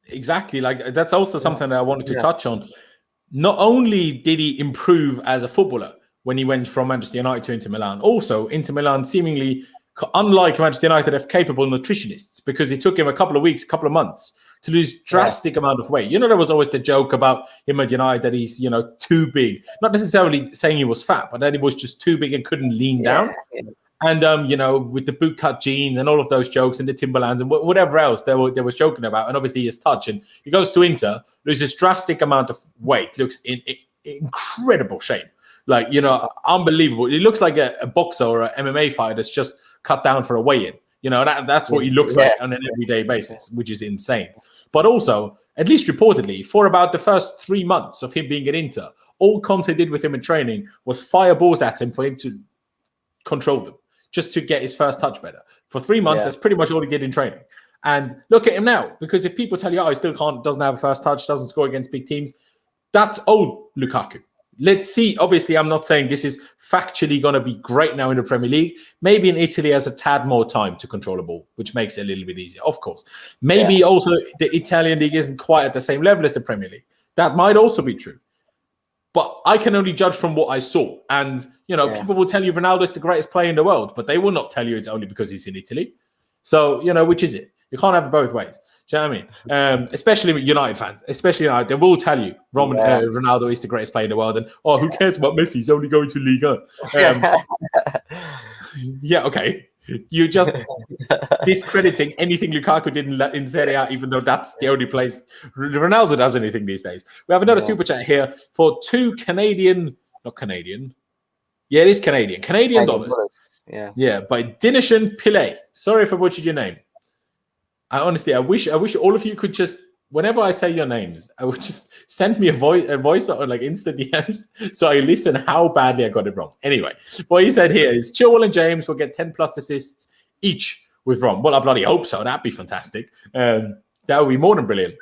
Exactly. Like that's also something that I wanted to touch on. Not only did he improve as a footballer when he went from Manchester United to Inter Milan, also Inter Milan seemingly, unlike Manchester United, have capable nutritionists because it took him a couple of weeks, a couple of months to lose drastic amount of weight. You know, there was always the joke about him at United that he's, too big. Not necessarily saying he was fat, but that he was just too big and couldn't lean down. Yeah. And, with the bootcut jeans and all of those jokes and the Timberlands and whatever else they was joking about. And obviously his touch. And he goes to Inter, loses drastic amount of weight, looks in incredible shape. Like, unbelievable. He looks like a boxer or an MMA fighter that's just cut down for a weigh-in. That's what he looks like on an everyday basis, which is insane. But also, at least reportedly, for about the first 3 months of him being at Inter, all Conte did with him in training was fire balls at him for him to control them, just to get his first touch better. For 3 months, that's pretty much all he did in training. And look at him now, because if people tell you, he still doesn't have a first touch, doesn't score against big teams, that's old Lukaku. Let's see. Obviously, I'm not saying this is factually going to be great now in the Premier League. Maybe in Italy has a tad more time to control the ball, which makes it a little bit easier, of course. Maybe also the Italian league isn't quite at the same level as the Premier League. That might also be true. But I can only judge from what I saw. And, people will tell you Ronaldo is the greatest player in the world, but they will not tell you it's only because he's in Italy. So, which is it? You can't have it both ways. Do you know what I mean? Especially United fans, they will tell you Ronaldo is the greatest player in the world. And, who cares about Messi? He's only going to Liga. Okay. You're just discrediting anything Lukaku did in Serie A, even though that's the only place Ronaldo does anything these days. We have another super chat here for not Canadian. Yeah, it is Canadian. Canadian dollars. Yeah, by Dinishan Pillay. Sorry if I butchered your name. I wish all of you could just, whenever I say your names, I would just send me a voice on like Insta DMs so I listen how badly I got it wrong. Anyway, what he said here is Chilwell and James will get 10 plus assists each with Rom. Well, I bloody hope so. That'd be fantastic. That would be more than brilliant.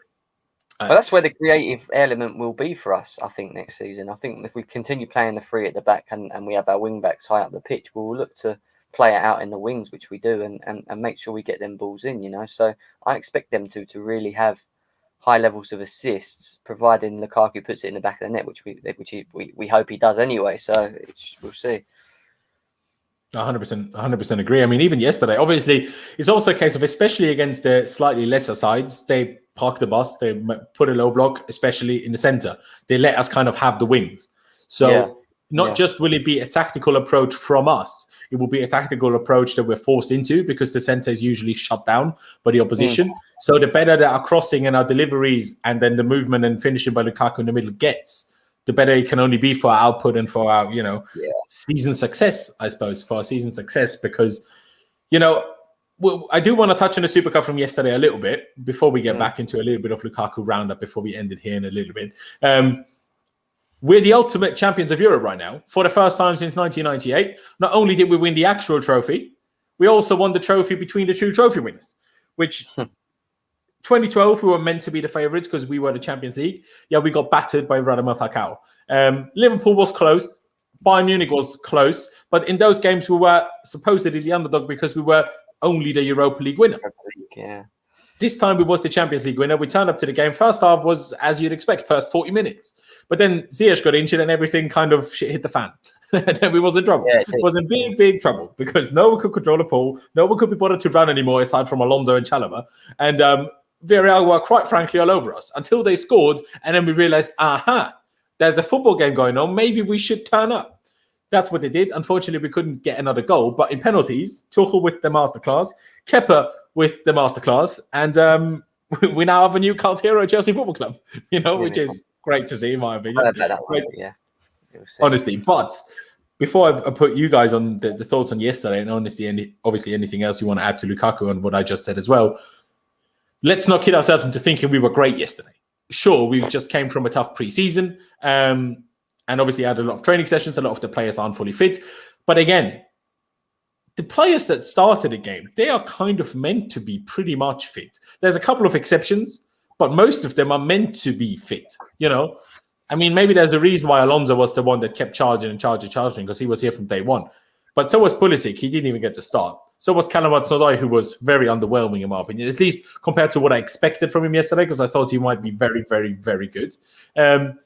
Well, that's where the creative element will be for us, I think, next season. I think if we continue playing the three at the back and we have our wing backs high up the pitch, we'll look to play it out in the wings, which we do, and make sure we get them balls in, So I expect them to really have high levels of assists, providing Lukaku puts it in the back of the net, which we hope he does anyway. So we'll see. 100% agree. I mean, even yesterday, obviously, it's also a case of, especially against the slightly lesser sides, they park the bus, they put a low block, especially in the center. They let us kind of have the wings. So not just will it be a tactical approach from us, it will be a tactical approach that we're forced into because the center is usually shut down by the opposition. So the better that our crossing and our deliveries and then the movement and finishing by Lukaku in the middle gets, the better it can only be for our output and for our, season success, I suppose, for our season success. Because, I do want to touch on the Super Cup from yesterday a little bit before we get back into a little bit of Lukaku roundup before we end it here in a little bit. We're the ultimate champions of Europe right now for the first time since 1998. Not only did we win the actual trophy, we also won the trophy between the two trophy winners, which 2012, we were meant to be the favourites because we were the Champions League. Yeah, we got battered by Radamel Falcao. Liverpool was close. Bayern Munich was close, but in those games we were supposedly the underdog because we were only the Europa League winner. Yeah. This time we was the Champions League winner. We turned up to the game. First half was, as you'd expect, first 40 minutes. But then Ziyech got injured and everything kind of shit hit the fan. And then we was in trouble. Yeah, it was in big trouble because no one could control the ball. No one could be bothered to run anymore aside from Alonso and Chalobah. And Villarreal were quite frankly all over us until they scored. And then we realized, there's a football game going on. Maybe we should turn up. That's what they did. Unfortunately, we couldn't get another goal. But in penalties, Tuchel with the masterclass, Kepa with the masterclass, and we now have a new cult hero at Chelsea Football Club, which is great to see, in my opinion. Honestly. But before I put you guys on the thoughts on yesterday, and obviously anything else you want to add to Lukaku and what I just said as well, let's not kid ourselves into thinking we were great yesterday. Sure, we just came from a tough pre-season, and obviously had a lot of training sessions. A lot of the players aren't fully fit. But again, the players that started the game, they are kind of meant to be pretty much fit. There's a couple of exceptions, but most of them are meant to be fit, I mean, maybe there's a reason why Alonso was the one that kept charging because he was here from day one. But so was Pulisic. He didn't even get to start. So was Callum Hudson-Odoi, who was very underwhelming in my opinion, at least compared to what I expected from him yesterday, because I thought he might be very, very, very good. That's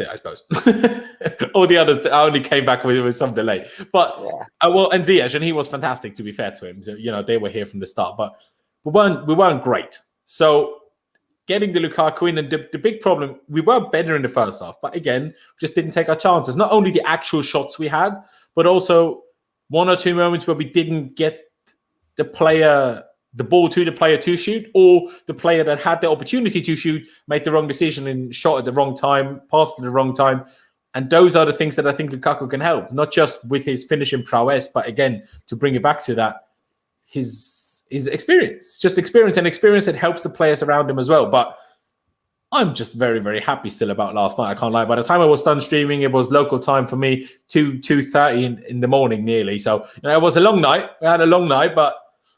it, I suppose. All the others only came back with some delay. But, and Ziyech, and he was fantastic, to be fair to him. So, they were here from the start. But we weren't great. So getting the Lukaku in, and the big problem, we were better in the first half. But again, just didn't take our chances. Not only the actual shots we had, but also one or two moments where we didn't get the ball to the player to shoot, or the player that had the opportunity to shoot made the wrong decision and shot at the wrong time, passed at the wrong time. And those are the things that I think Lukaku can help, not just with his finishing prowess, but again, to bring it back to that, his experience, just experience that helps the players around him as well. But I'm just very, very happy still about last night. I can't lie. By the time I was done streaming, it was local time for me, 2:30 in the morning nearly. So it was a long night. We had a long night, but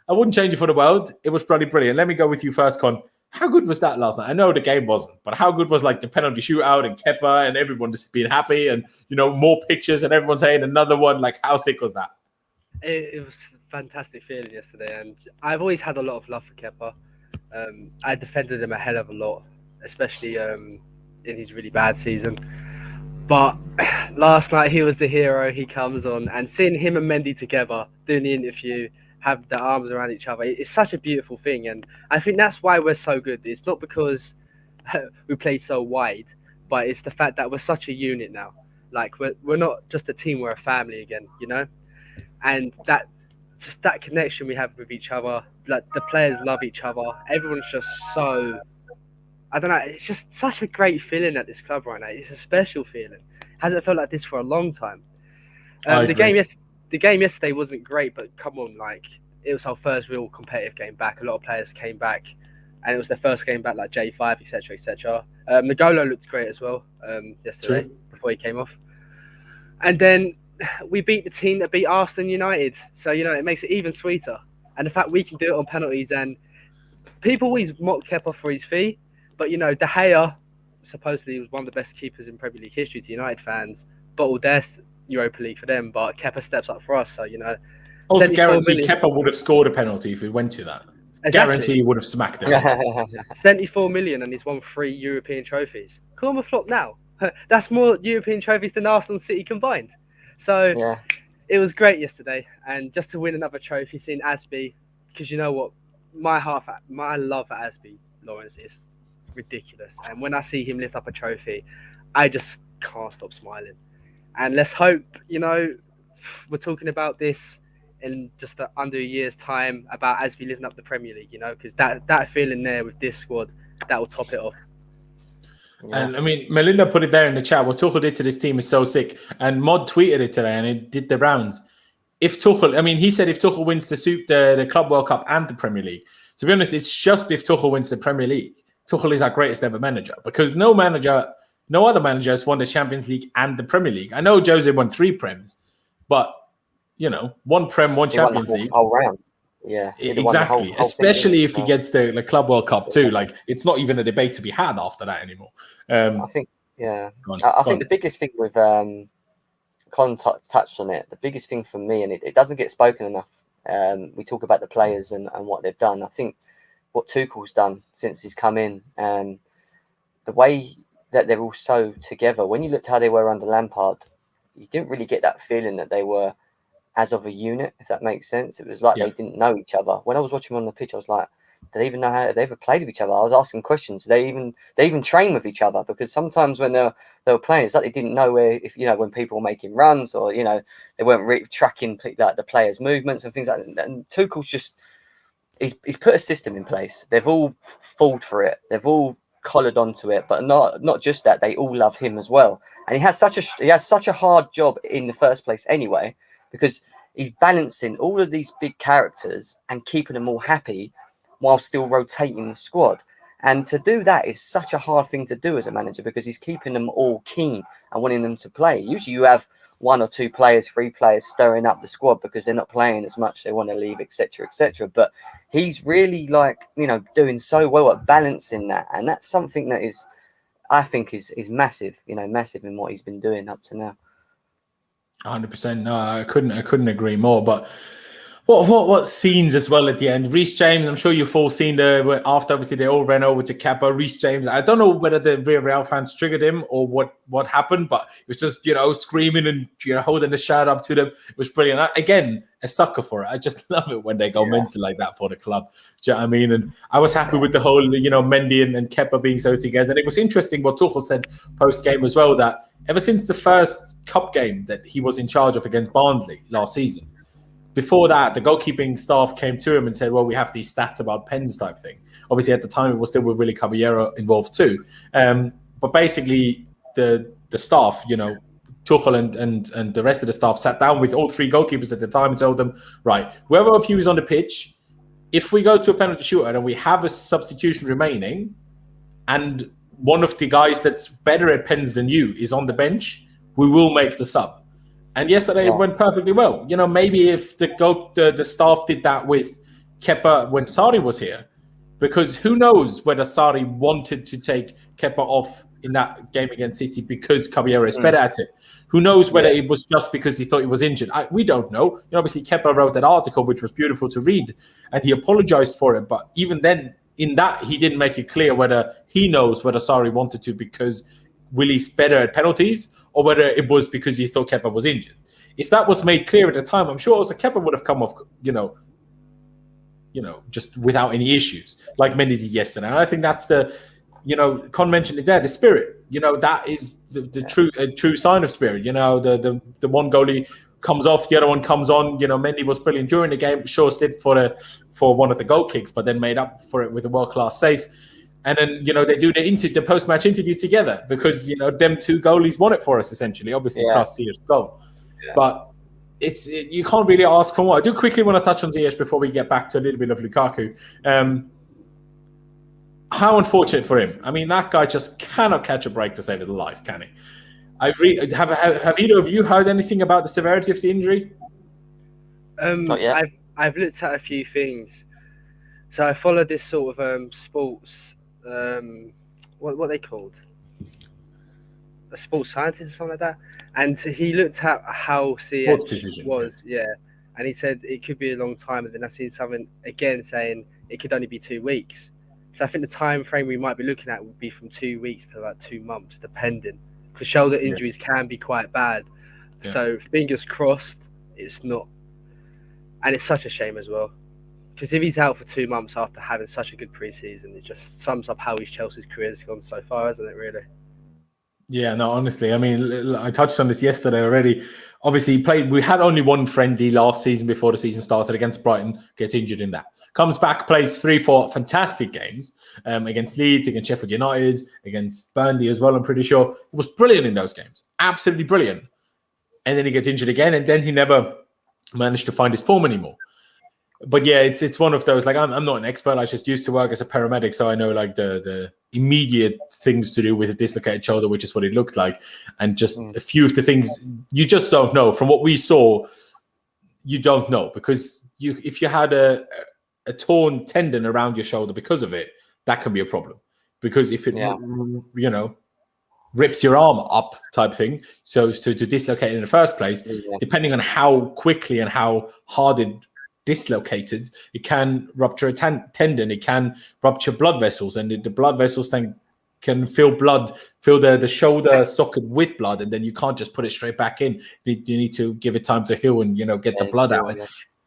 I wouldn't change it for the world. It was pretty brilliant. Let me go with you first, Con. How good was that last night? I know the game wasn't, but how good was the penalty shootout and Kepa and everyone just being happy and, more pictures and everyone saying another one? How sick was that? It was a fantastic feeling yesterday. And I've always had a lot of love for Kepa. I defended him a hell of a lot, especially in his really bad season. But last night he was the hero. He comes on, and seeing him and Mendy together doing the interview, have their arms around each other, it's such a beautiful thing. And I think that's why we're so good. It's not because we play so wide, but it's the fact that we're such a unit now. We're not just a team, we're a family again, and that connection we have with each other, the players love each other. Everyone's just so, I don't know, it's just such a great feeling at this club right now. It's a special feeling. Hasn't felt like this for a long time. The game yesterday wasn't great, but come on, it was our first real competitive game back. A lot of players came back, and it was their first game back, like J5, etc., etc. N'Golo looked great as well yesterday before he came off. And then we beat the team that beat Arsenal United, so it makes it even sweeter. And the fact we can do it on penalties, and people always mock Kepa for his fee, but De Gea supposedly was one of the best keepers in Premier League history to United fans, bottled their Europa League for them, but Kepa steps up for us. So also guarantee Kepa would have scored a penalty if we went to that. Exactly. Guarantee he would have smacked it. 74 million, and he's won 3 European trophies. Call him a flop now. That's more European trophies than Arsenal and City combined. So it was great yesterday, and just to win another trophy, seeing Asby, because you know what, my love for Asby, Laurenz, is ridiculous. And when I see him lift up a trophy, I just can't stop smiling. And let's hope, we're talking about this in just under a year's time about Asby living up the Premier League, because that feeling there with this squad, that will top it off. Yeah. And I mean, Melinda put it there in the chat. What Tuchel did to this team is so sick. And Mod tweeted it today, and it did the rounds. If Tuchel, he said if Tuchel wins the Club World Cup and the Premier League, to be honest, it's just if Tuchel wins the Premier League, Tuchel is our greatest ever manager, because no other manager has won the Champions League and the Premier League. I know Jose won 3 Prems, but, 1 Prem, 1 Champions League. Whole round. Yeah. Exactly. Especially if he gets the Club World Cup too. It's not even a debate to be had after that anymore. I think Yeah, Go on, I go think on. the biggest thing with touched on it. The biggest thing for me, and it doesn't get spoken enough. We talk about the players and what they've done. I think what Tuchel's done since he's come in, the way that they're all so together. When you looked how they were under Lampard, you didn't really get that feeling that they were as of a unit, if that makes sense. It was like they didn't know each other. When I was watching them on the pitch, I was like, do they even know how they ever played with each other? I was asking questions. They even train with each other, because sometimes when they were playing, it's like they didn't know where, if when people were making runs, or they weren't tracking like the players' movements and things like that. And Tuchel's just he's put a system in place. They've all falled for it. They've all collared onto it, but not just that. They all love him as well. And he has such a hard job in the first place anyway, because he's balancing all of these big characters and keeping them all happy while still rotating the squad. And to do that is such a hard thing to do as a manager, because he's keeping them all keen and wanting them to play. Usually you have 1 or 2 players, 3 players stirring up the squad because they're not playing as much, they want to leave, etc., etc. But he's really doing so well at balancing that, and that's something that I think is massive, massive in what he's been doing up to now. 100%. No, I couldn't agree more. But what scenes as well at the end? Reece James, I'm sure you've all seen after obviously they all ran over to Kepa. Reece James, I don't know whether the Villarreal fans triggered him or what happened, but it was just screaming and holding the shirt up to them. It was brilliant. Again, a sucker for it. I just love it when they go mental like that for the club. Do you know what I mean? And I was happy with the whole Mendy and Kepa being so together. And it was interesting what Tuchel said post game as well, that ever since the first cup game that he was in charge of against Barnsley last season, before that, the goalkeeping staff came to him and said, well, we have these stats about pens type thing. Obviously, at the time, it was still with Willy Caballero involved too. But basically, the staff, Tuchel and the rest of the staff sat down with all 3 goalkeepers at the time and told them, right, whoever of you is on the pitch, if we go to a penalty shootout and we have a substitution remaining, and one of the guys that's better at pens than you is on the bench, we will make the sub. And yesterday it went perfectly well. Maybe if the staff did that with Kepa when Sarri was here, because who knows whether Sarri wanted to take Kepa off in that game against City because Caballero is better at it. Who knows whether it was just because he thought he was injured. We don't know. Obviously, Kepa wrote that article, which was beautiful to read, and he apologized for it. But even then, in that, he didn't make it clear whether he knows whether Sarri wanted to because Willy's better at penalties, or whether it was because he thought Kepa was injured. If that was made clear at the time, I'm sure also Kepa would have come off, just without any issues, like many did yesterday. And I think that's the, Con mentioned it there, the spirit. That is the true sign of spirit. The one goalie comes off, the other one comes on. Mendy was brilliant during the game, sure slipped for one of the goal kicks, but then made up for it with a world-class save. And then, they do the post-match interview together because, them 2 goalies won it for us, essentially, obviously, plus Ziyech's goal. Yeah. But you can't really ask for more. I do quickly want to touch on Ziyech before we get back to a little bit of Lukaku. How unfortunate for him. I mean, that guy just cannot catch a break to save his life, can he? Have either of you heard anything about the severity of the injury? Not yet. I've looked at a few things. So I follow this sort of sports... what are they called? A sports scientist or something like that. And he looked at how Ziyech was, and he said it could be a long time. And then I seen something again saying it could only be 2 weeks. So I think the time frame we might be looking at would be from 2 weeks to like 2 months, depending, because shoulder injuries can be quite bad. Yeah. So fingers crossed, it's not. And it's such a shame as well. Because if he's out for 2 months after having such a good preseason, it just sums up how his Chelsea's career has gone so far, hasn't it, really? Yeah, no, honestly. I mean, I touched on this yesterday already. Obviously, we had only one friendly last season before the season started against Brighton, gets injured in that. Comes back, plays 3-4 fantastic games against Leeds, against Sheffield United, against Burnley as well, I'm pretty sure. He was brilliant in those games. Absolutely brilliant. And then he gets injured again, and then he never managed to find his form anymore. But yeah, it's one of those, like, I'm not an expert. I just used to work as a paramedic, so I know like the immediate things to do with a dislocated shoulder, which is what it looked like. And just a few of the things you just don't know. From what we saw, you don't know, because if you had a torn tendon around your shoulder because of it, that can be a problem. Because if it, rips your arm up type thing. So to dislocate it in the first place, depending on how quickly and how hard it dislocated, it can rupture a tendon, it can rupture blood vessels, and the blood vessels then can fill the shoulder socket with blood, and then you can't just put it straight back in. You need to give it time to heal and get the blood out.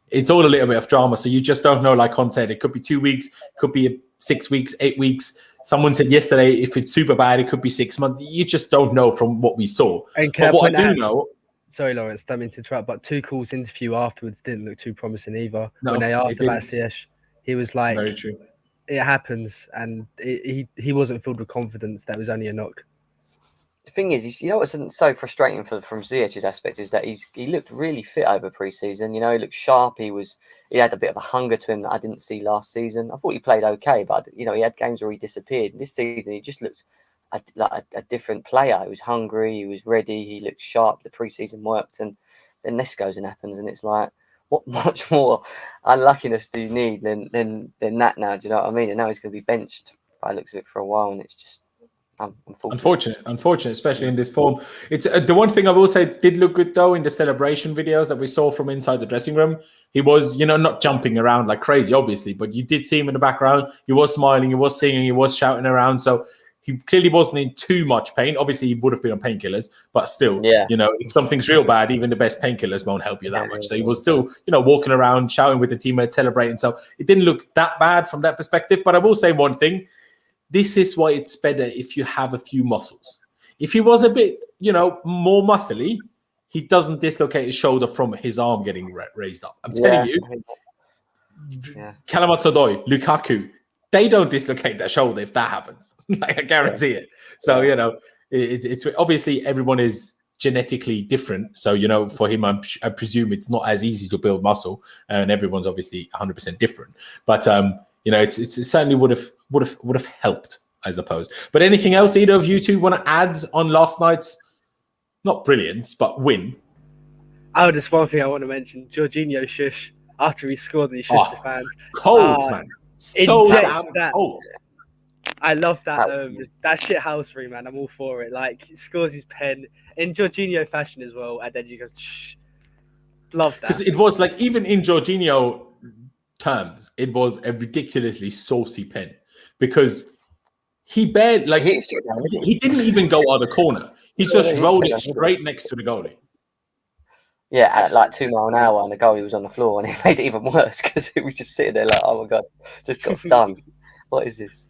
It's all a little bit of drama, so you just don't know. Like Con said, it could be 2 weeks, could be 6 weeks, 8 weeks. Someone said yesterday, if it's super bad, it could be 6 months. You just don't know from what we saw. And but what I do know... Sorry, Laurenz, don't mean to interrupt, but Tuchel's interview afterwards didn't look too promising either. When they asked about CH, he was like, very true. It happens, and he wasn't filled with confidence. That was only a knock. The thing is, what's so frustrating from Ziyech's aspect is that he looked really fit over pre-season. He looked sharp. He had a bit of a hunger to him that I didn't see last season. I thought he played okay, but he had games where he disappeared. This season, he just looked like a different player. He was hungry. He was ready. He looked sharp. The pre-season worked, and then this goes and happens, and it's like, what much more unluckiness do you need than that now? Do you know what I mean? And now he's going to be benched by the looks of it for a while, and it's just unfortunate, especially in this form. It's the one thing I will say did look good though in the celebration videos that we saw from inside the dressing room. He was, not jumping around like crazy, obviously, but you did see him in the background. He was smiling, he was singing, he was shouting around. So he clearly wasn't in too much pain. Obviously, he would have been on painkillers, but still, if something's real bad, even the best painkillers won't help you that much. So he was still, walking around, shouting with the teammates, celebrating. So it didn't look that bad from that perspective. But I will say one thing. This is why it's better if you have a few muscles. If he was a bit, more muscly, he doesn't dislocate his shoulder from his arm getting raised up. I'm telling you, Kalamazodoi, Lukaku, they don't dislocate their shoulder if that happens. Like, I guarantee it. So, it's obviously everyone is genetically different. So, for him, I presume it's not as easy to build muscle, and everyone's obviously 100% different. But, it certainly would have helped, I suppose. But anything else either of you two want to add on last night's, not brilliance, but win? Oh, just one thing I want to mention. Jorginho shush after he scored and he shushed the fans. Cold, man. So damn cold. I love that that shit house for him, man. I'm all for it. Like, he scores his pen in Jorginho fashion as well, and then you just shh. Love that. Because it was like, even in Jorginho terms, it was a ridiculously saucy pen, because he barely, like, he didn't even go out of the corner. He just rolled it straight next to the goalie. Yeah, at like 2 miles an hour, and the goalie was on the floor, and it made it even worse because it was just sitting there like, oh my god, just got done. What is this?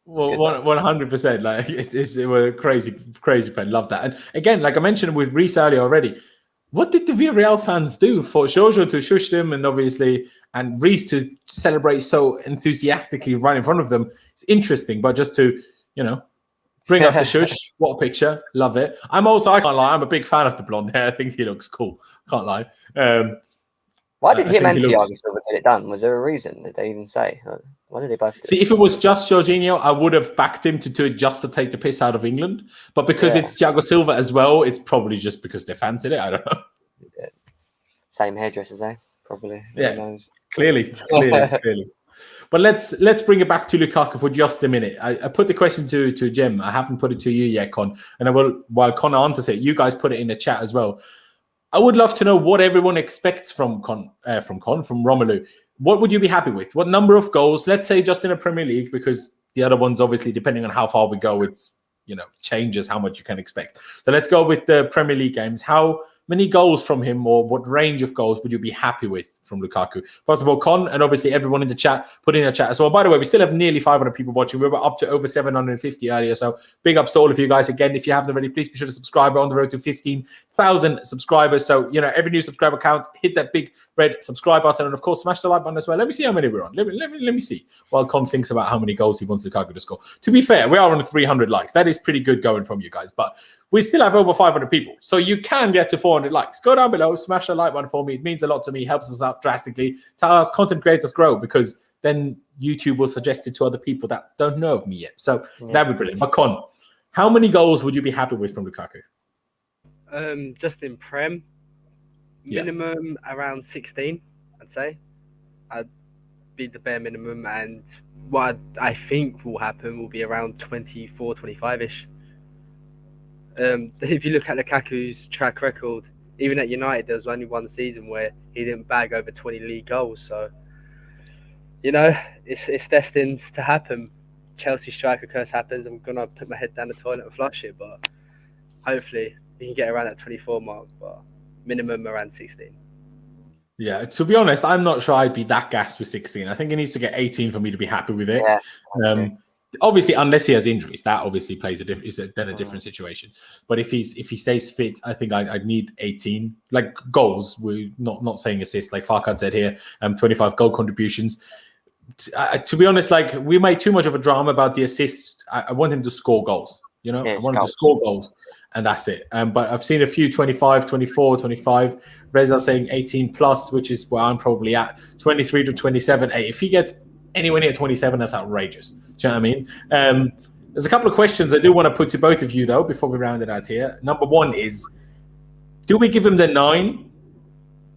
Well, 100%. Like, it was a crazy pen. Love that. And again, like I mentioned with Reece earlier already, what did the Villarreal fans do for Jojo to shush them, and Reece to celebrate so enthusiastically right in front of them? It's interesting, but just to, bring up the shush. What a picture. Love it. I can't lie, I'm a big fan of the blonde hair. I think he looks cool. Can't lie. Why did him and Thiago Silva get it done? Was there a reason? Did they even say? Why did they both do it? See, if it was just Jorginho, I would have backed him to do it just to take the piss out of England. But because it's Thiago Silva as well, it's probably just because they fancied it. I don't know. Yeah. Same hairdressers, eh? Probably. Yeah. Who knows? Clearly. But let's bring it back to Lukaku for just a minute. I put the question to Jem. I haven't put it to you yet, Con. And I will, while Con answers it, you guys put it in the chat as well. I would love to know what everyone expects from Romelu. What would you be happy with? What number of goals? Let's say just in a Premier League, because the other ones, obviously, depending on how far we go, it's changes how much you can expect. So let's go with the Premier League games. How many goals from him, or what range of goals would you be happy with from Lukaku? First of all, Con, and obviously everyone in the chat, put in a chat as well. By the way, we still have nearly 500 people watching. We were up to over 750 earlier. So big ups to all of you guys. Again, if you haven't already, please be sure to subscribe. We're on the road to 15,000 subscribers. So, every new subscriber count, hit that big red subscribe button. And of course, smash the like button as well. Let me see how many we're on. Let me see. While Con thinks about how many goals he wants Lukaku to score. To be fair, we are on 300 likes. That is pretty good going from you guys. But we still have over 500 people. So you can get to 400 likes. Go down below, smash the like button for me. It means a lot to me, helps us out drastically. To us content creators grow, because then YouTube will suggest it to other people that don't know of me yet. So that'd be brilliant. But Con, how many goals would you be happy with from Lukaku? Just in Prem, minimum around 16, I'd say. I'd be the bare minimum. And what I think will happen will be around 24, 25-ish. If you look at Lukaku's track record, even at United, there was only one season where he didn't bag over 20 league goals. So, it's destined to happen. Chelsea striker curse happens. I'm going to put my head down the toilet and flush it, but hopefully we can get around that 24 mark, but minimum around 16. Yeah, to be honest, I'm not sure I'd be that gassed with 16. I think he needs to get 18 for me to be happy with it. Yeah. Obviously, unless he has injuries, that obviously plays is a different situation. But if he stays fit, I think I'd need 18. Like goals, we're not saying assists, like Farkad said here. 25 goal contributions. To be honest, like we made too much of a drama about the assists. I want him to score goals. I want him to score goals, and that's it. But I've seen a few 25, 24, 25. Reza saying 18 plus, which is where I'm probably at. 23 to 27. Hey, if he gets anywhere near 27, that's outrageous. Do you know what I mean? There's a couple of questions I do want to put to both of you, though, before we round it out here. Number one is, do we give him the 9,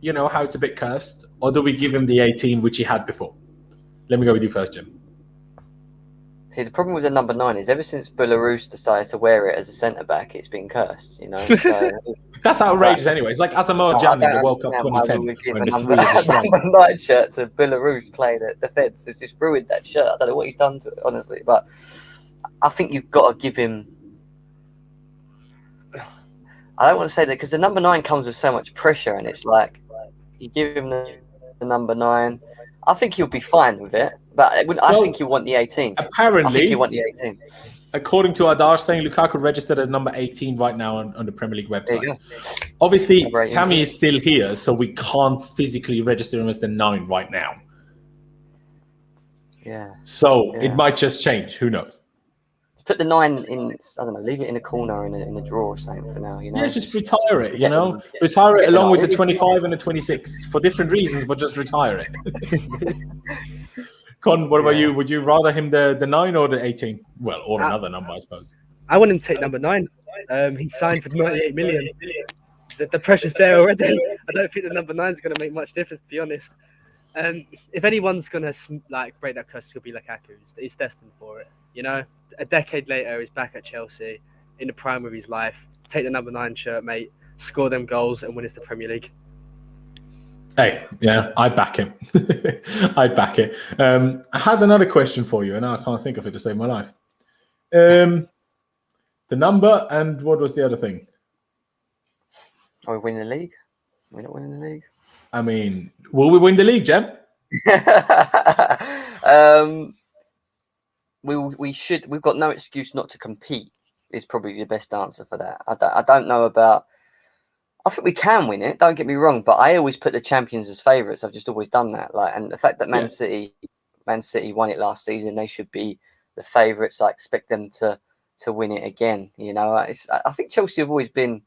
how it's a bit cursed, or do we give him the 18, which he had before? Let me go with you first, Jim. See, the problem with the number 9 is ever since Belarus decided to wear it as a centre-back, it's been cursed, So, that's outrageous anyway. It's like Asamoah Gyan in the World Cup 2010. We give a number 9 shirt to Belarus playing at defence. It's just ruined that shirt. I don't know what he's done to it, honestly. But I think you've got to give him... I don't want to say that because the number 9 comes with so much pressure, and it's like, you give him the number 9... I think he'll be fine with it, but I think he'll want the 18. Apparently, I think he'll want the 18. According to Adash, saying Lukaku registered as number 18 right now on the Premier League website. Obviously, Tammy is still here, so we can't physically register him as the 9 right now. Yeah. So it might just change. Who knows? Put the 9 in, I don't know, leave it in a corner in a drawer or something for now, Yeah, just retire it, Retire it along with the 25 and the 26 for different reasons, but just retire it. Con, what about you? Would you rather him the 9 or the 18? Well, or another number, I suppose. I want him to take number 9. He signed for 98 million. The pressure's there already. I don't think the number 9 is going to make much difference, to be honest. If anyone's going to break that curse, it'll be Lukaku. He's destined for it. A decade later, he's back at Chelsea in the prime of his life. Take the number 9 shirt, mate. Score them goals and win us the Premier League. Hey, yeah, I back him. I back it. I had another question for you, and I can't think of it to save my life. The number and what was the other thing? Are we winning the league? We're not winning the league. I mean, will we win the league, Jem? We should. We've got no excuse not to compete. Is probably the best answer for that. I don't know about. I think we can win it. Don't get me wrong, but I always put the champions as favourites. I've just always done that. And the fact that Man City won it last season, they should be the favourites. I expect them to win it again. I think Chelsea have always been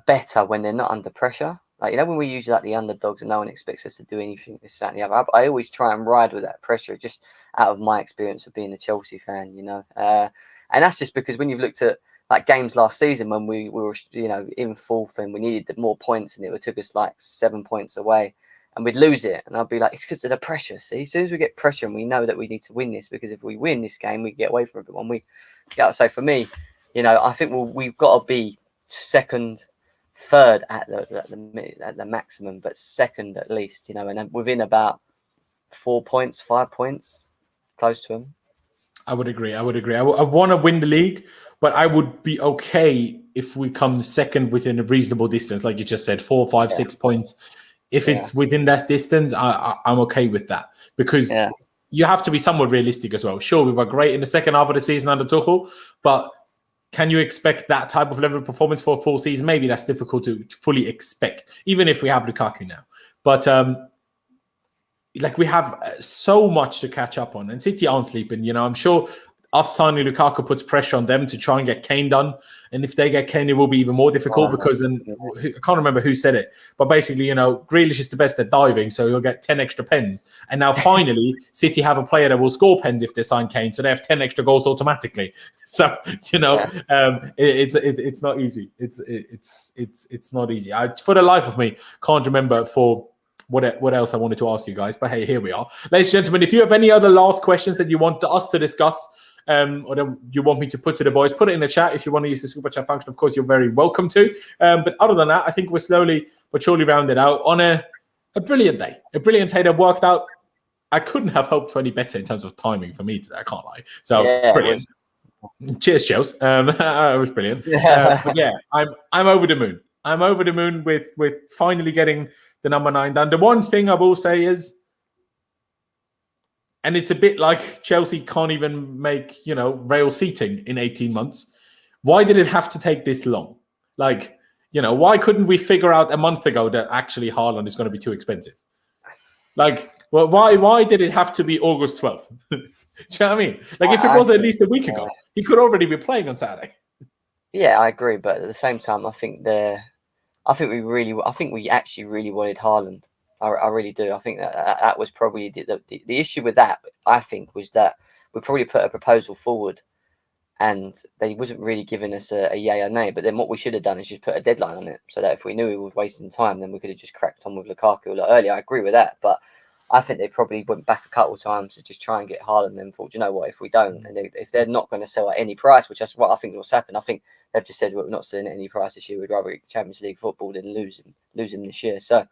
better when they're not under pressure. When we use the underdogs and no one expects us to do anything, this, that, and the other. I always try and ride with that pressure, just out of my experience of being a Chelsea fan, And that's just because when you've looked at games last season when we were, in fourth and we needed more points and it took us 7 points away and we'd lose it. And I'd be like, it's because of the pressure. See, as soon as we get pressure and we know that we need to win this, because if we win this game, we get away from everyone. So for me, I think we've got to be second, third at the maximum, but second at least, and then within about 4 points, 5 points, close to him. I would agree. I want to win the league, but I would be okay if we come second within a reasonable distance, like you just said, 4, 5, 6 points. If it's within that distance, I'm okay with that, because you have to be somewhat realistic as well. Sure, we were great in the second half of the season under Tuchel, but can you expect that type of level of performance for a full season? Maybe that's difficult to fully expect, even if we have Lukaku now. But we have so much to catch up on, and City aren't sleeping. I'm sure us signing Lukaku puts pressure on them to try and get Kane done. And if they get Kane, it will be even more difficult because I can't remember who said it, but basically, Grealish is the best at diving, so he'll get 10 extra pens. And now finally, City have a player that will score pens if they sign Kane, so they have 10 extra goals automatically. So it's not easy. It's not easy. I, for the life of me, can't remember for what else I wanted to ask you guys. But hey, here we are, ladies and gentlemen. If you have any other last questions that you want us to discuss, or that you want me to put to the boys, put it in the chat. If you want to use the super chat function, of course, you're very welcome to. But other than that, I think we're slowly but surely rounded out on a brilliant day. A brilliant day that worked out. I couldn't have hoped for any better in terms of timing for me today. I can't lie. So brilliant. Cheers, Jules. It was brilliant. But yeah, I'm over the moon. I'm over the moon with finally getting the number 9 done. The one thing I will say is, and it's a bit like Chelsea can't even make, rail seating in 18 months. Why did it have to take this long? Like, why couldn't we figure out a month ago that actually Haaland is going to be too expensive? Like, well, why did it have to be August 12th? Do you know what I mean? Like, if it was at least a week ago, he could already be playing on Saturday. Yeah, I agree. But at the same time, I think we actually really wanted Haaland. I really do. I think that was probably the issue with that. I think was that we probably put a proposal forward, and they wasn't really giving us a yay or nay. But then what we should have done is just put a deadline on it, so that if we knew we were wasting time, then we could have just cracked on with Lukaku a lot earlier. I agree with that, but I think they probably went back a couple of times to just try and get Haaland, and then thought, you know what, if we don't, and if they're not going to sell at any price, which is what I think was happening. I think they've just said, we're not selling at any price this year. We'd rather get Champions League football than lose him this year. So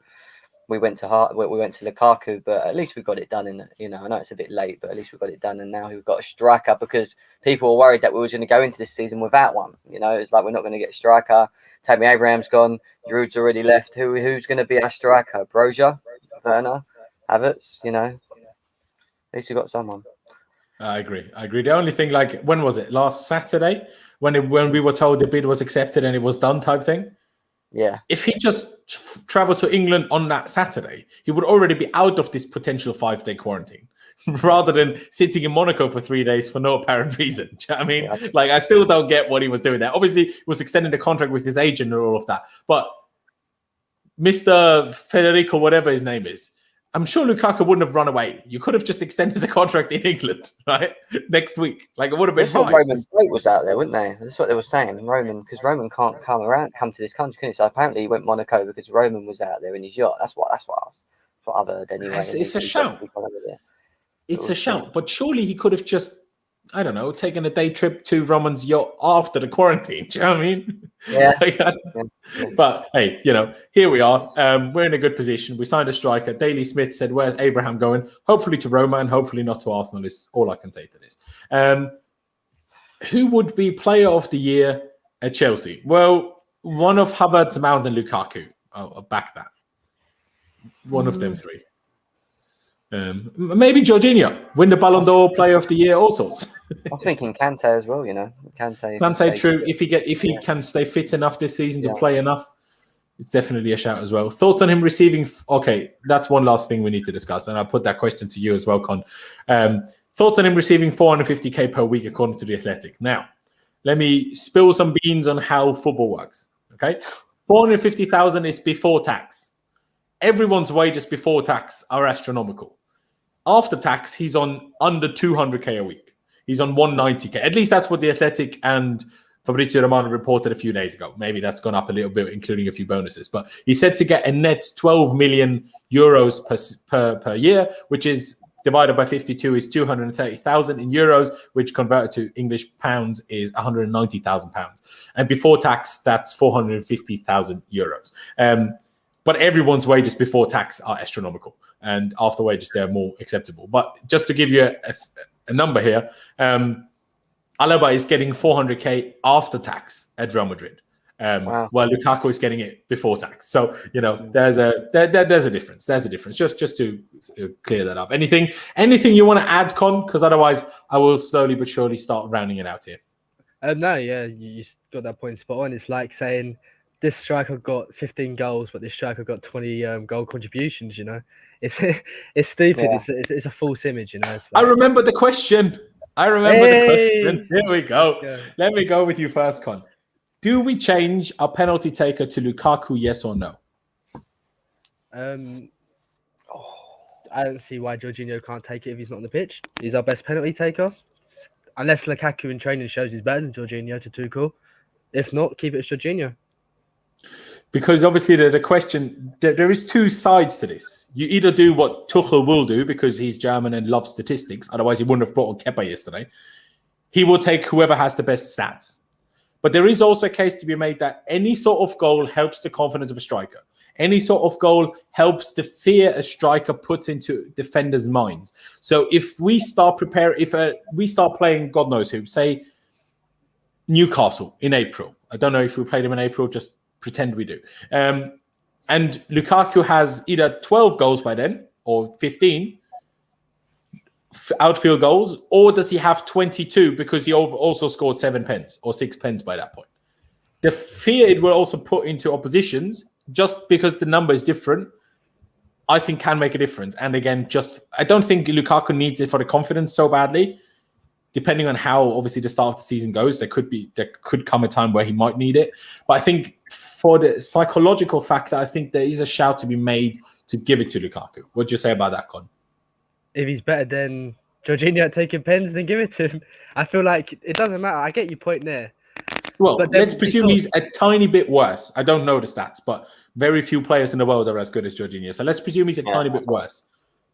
we went to Lukaku, but at least we got it done. I know it's a bit late, but at least we got it done. And now we've got a striker, because people were worried that we were going to go into this season without one. It's like we're not going to get a striker. Tammy Abraham's gone. Giroud's already left. Who's going to be our striker? Broja, Werner, Havertz. At least we got someone. I agree. The only thing, like, when was it? Last Saturday, when we were told the bid was accepted and it was done, type thing. Yeah. If he just traveled to England on that Saturday, he would already be out of this potential 5-day quarantine, rather than sitting in Monaco for 3 days for no apparent reason. Do you know what I mean? Yeah. Like, I still don't get what he was doing there. Obviously, he was extending the contract with his agent and all of that. But Mr. Federico, whatever his name is, I'm sure Lukaku wouldn't have run away. You could have just extended the contract in England, right? Next week. Like, it would have been fine. Roman's boat was out there, wouldn't they? That's what they were saying. Because Roman can't come to this country, can he? So apparently he went Monaco because Roman was out there in his yacht. That's what I've heard anyway. It's a shout. It's a shout. But surely he could have just, I don't know, taken a day trip to Roman's yacht after the quarantine. Do you know what I mean? Yeah. But hey, here we are. We're in a good position. We signed a striker. Daily Smith said, "Where's Abraham going? Hopefully to Roma, and hopefully not to Arsenal." Is all I can say to this. Who would be Player of the Year at Chelsea? Well, one of Havertz, Mount, and Lukaku. I'll back that. One of them three. Maybe Jorginho win the Ballon d'Or, Player of the Year, all sorts. I'm thinking Kante as well. Kante, true. If he can stay fit enough this season to play enough, it's definitely a shout as well. Thoughts on him receiving? Okay, that's one last thing we need to discuss, and I'll put that question to you as well, Con. Thoughts on him receiving 450k per week according to the Athletic. Now, let me spill some beans on how football works. Okay, 450,000 is before tax. Everyone's wages before tax are astronomical. After tax, he's on under 200k a week. He's on 190k. At least that's what the Athletic and Fabrizio Romano reported a few days ago. Maybe that's gone up a little bit, including a few bonuses. But he said to get a net 12 million euros per year, which is divided by 52 is 230,000 in euros, which converted to English pounds is 190,000 pounds. And before tax, that's 450,000 euros. But everyone's wages before tax are astronomical, and after wages, they're more acceptable. But just to give you a number here, Alaba is getting 400k after tax at Real Madrid, while Lukaku is getting it before tax. So, there's a difference. There's a difference. Just to clear that up. Anything you want to add, Con? Because otherwise, I will slowly but surely start rounding it out here. No, yeah, you got that point spot on. It's like saying this striker got 15 goals, but this striker got 20 goal contributions. It's stupid. Yeah. It's a false image. It's like... I remember the question. The question. Here we go. Let me go with you first, Con. Do we change our penalty taker to Lukaku? Yes or no? I don't see why Jorginho can't take it if he's not on the pitch. He's our best penalty taker, unless Lukaku in training shows he's better than Jorginho to Tuchel. If not, keep it as Jorginho. Because obviously the question, there is two sides to this. You either do what Tuchel will do because he's German and loves statistics. Otherwise, he wouldn't have brought on Kepa yesterday. he will take whoever has the best stats. But there is also a case to be made that any sort of goal helps the confidence of a striker. Any sort of goal helps the fear a striker puts into defenders' minds. So if we start we start playing God knows who, say Newcastle in April. I don't know if we played them in April, just pretend we do. And Lukaku has either 12 goals by then or 15 outfield goals, or does he have 22 because he also scored 7 pens or 6 pens by that point? The fear it will also put into oppositions, just because the number is different, I think can make a difference. And again, I don't think Lukaku needs it for the confidence so badly. Depending on how obviously the start of the season goes, there could come a time where he might need it. But I think for the psychological factor, I think there is a shout to be made to give it to Lukaku. What do you say about that, Con? If he's better than Jorginho at taking pens, then give it to him. I feel like it doesn't matter. I get your point there. Well, but let's presume he's a tiny bit worse. I don't know the stats, but very few players in the world are as good as Jorginho. So let's presume he's a tiny bit worse.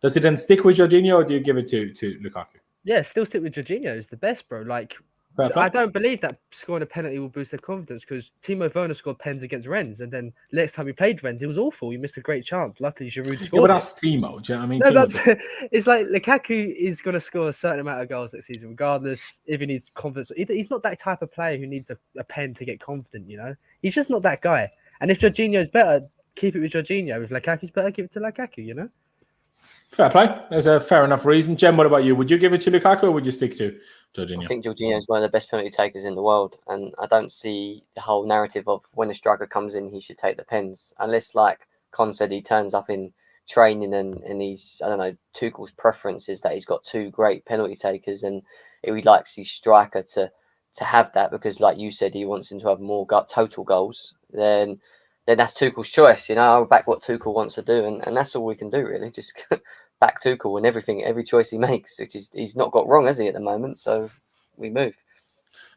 Does it then stick with Jorginho, or do you give it to Lukaku? Yeah, still stick with Jorginho. It's the best, bro. Like, I don't believe that scoring a penalty will boost their confidence, because Timo Werner scored pens against Rennes, and then next time he played Rennes, it was awful. He missed a great chance. Luckily, Giroud scored. Yeah, but that's Timo. Do you know what I mean? No, it's like Lukaku is going to score a certain amount of goals next season, regardless if he needs confidence. He's not that type of player who needs a pen to get confident, you know? He's just not that guy. And if Jorginho's better, keep it with Jorginho. If Lukaku's better, give it to Lukaku, you know? Fair play. There's a fair enough reason. Jem, what about you? Would you give it to Lukaku, or would you stick to Jorginho? I think Jorginho is one of the best penalty takers in the world, and I don't see the whole narrative of when a striker comes in, he should take the pens, unless, like Con said, he turns up in training and he's, I don't know, Tuchel's preference is that he's got 2 great penalty takers, and he likes his striker to have that, because, like you said, he wants him to have more total goals. Then that's Tuchel's choice. You know, I'll back what Tuchel wants to do, and that's all we can do, really. Just back Tuchel and every choice he makes, which is he's not got wrong, has he, at the moment? So we move.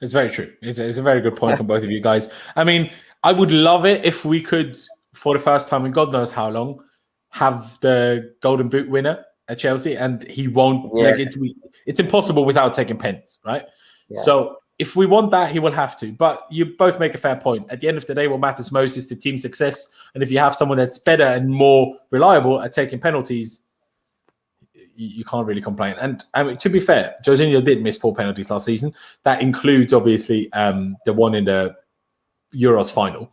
It's very true. It's a very good point from both of you guys. I mean, I would love it if we could, for the first time in God knows how long, have the Golden Boot winner at Chelsea, and he won't. Yeah. It's impossible without taking pens, right? Yeah. So if we want that, he will have to. But you both make a fair point. At the end of the day, what matters most is the team success. And if you have someone that's better and more reliable at taking penalties, you can't really complain. And I mean, to be fair, Jorginho did miss 4 penalties last season. That includes, obviously, the one in the Euros final.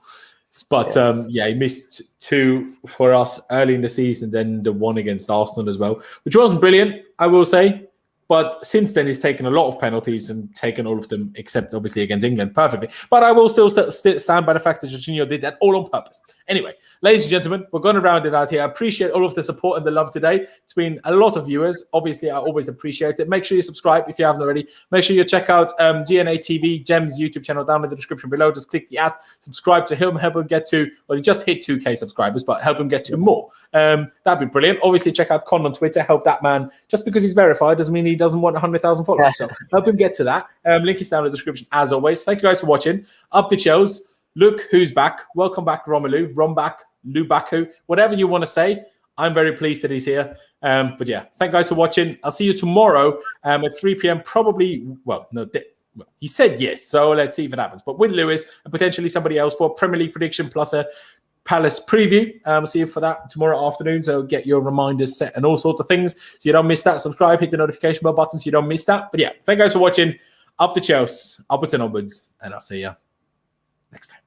But he missed 2 for us early in the season, then the one against Arsenal as well, which wasn't brilliant, I will say. But since then, he's taken a lot of penalties and taken all of them, except obviously against England, perfectly. But I will still stand by the fact that Jorginho did that all on purpose. Anyway, ladies and gentlemen, we're going to round it out here. I appreciate all of the support and the love today. It's been a lot of viewers. Obviously, I always appreciate it. Make sure you subscribe if you haven't already. Make sure you check out GNA TV, Jem's YouTube channel down in the description below. Just click the ad, subscribe to him, help him get to, well, he just hit 2K subscribers, but help him get to more. That'd be brilliant. Obviously, check out Con on Twitter. Help that man. Just because he's verified doesn't mean he doesn't want 100,000 followers. So help him get to that. Link is down in the description as always. Thank you guys for watching. Up the Chels. Look who's back. Welcome back, Romelu. Romback, Lukaku, whatever you want to say. I'm very pleased that he's here. But yeah, thank you guys for watching. I'll see you tomorrow at 3 p.m. Probably, he said yes, so let's see if it happens. But with Lewis and potentially somebody else for a Premier League prediction plus a Palace preview. See you for that tomorrow afternoon. So get your reminders set and all sorts of things so you don't miss that. Subscribe, hit the notification bell button so you don't miss that. But yeah, thank you guys for watching. Up the Chelsea, upwards and onwards, and I'll see you next time.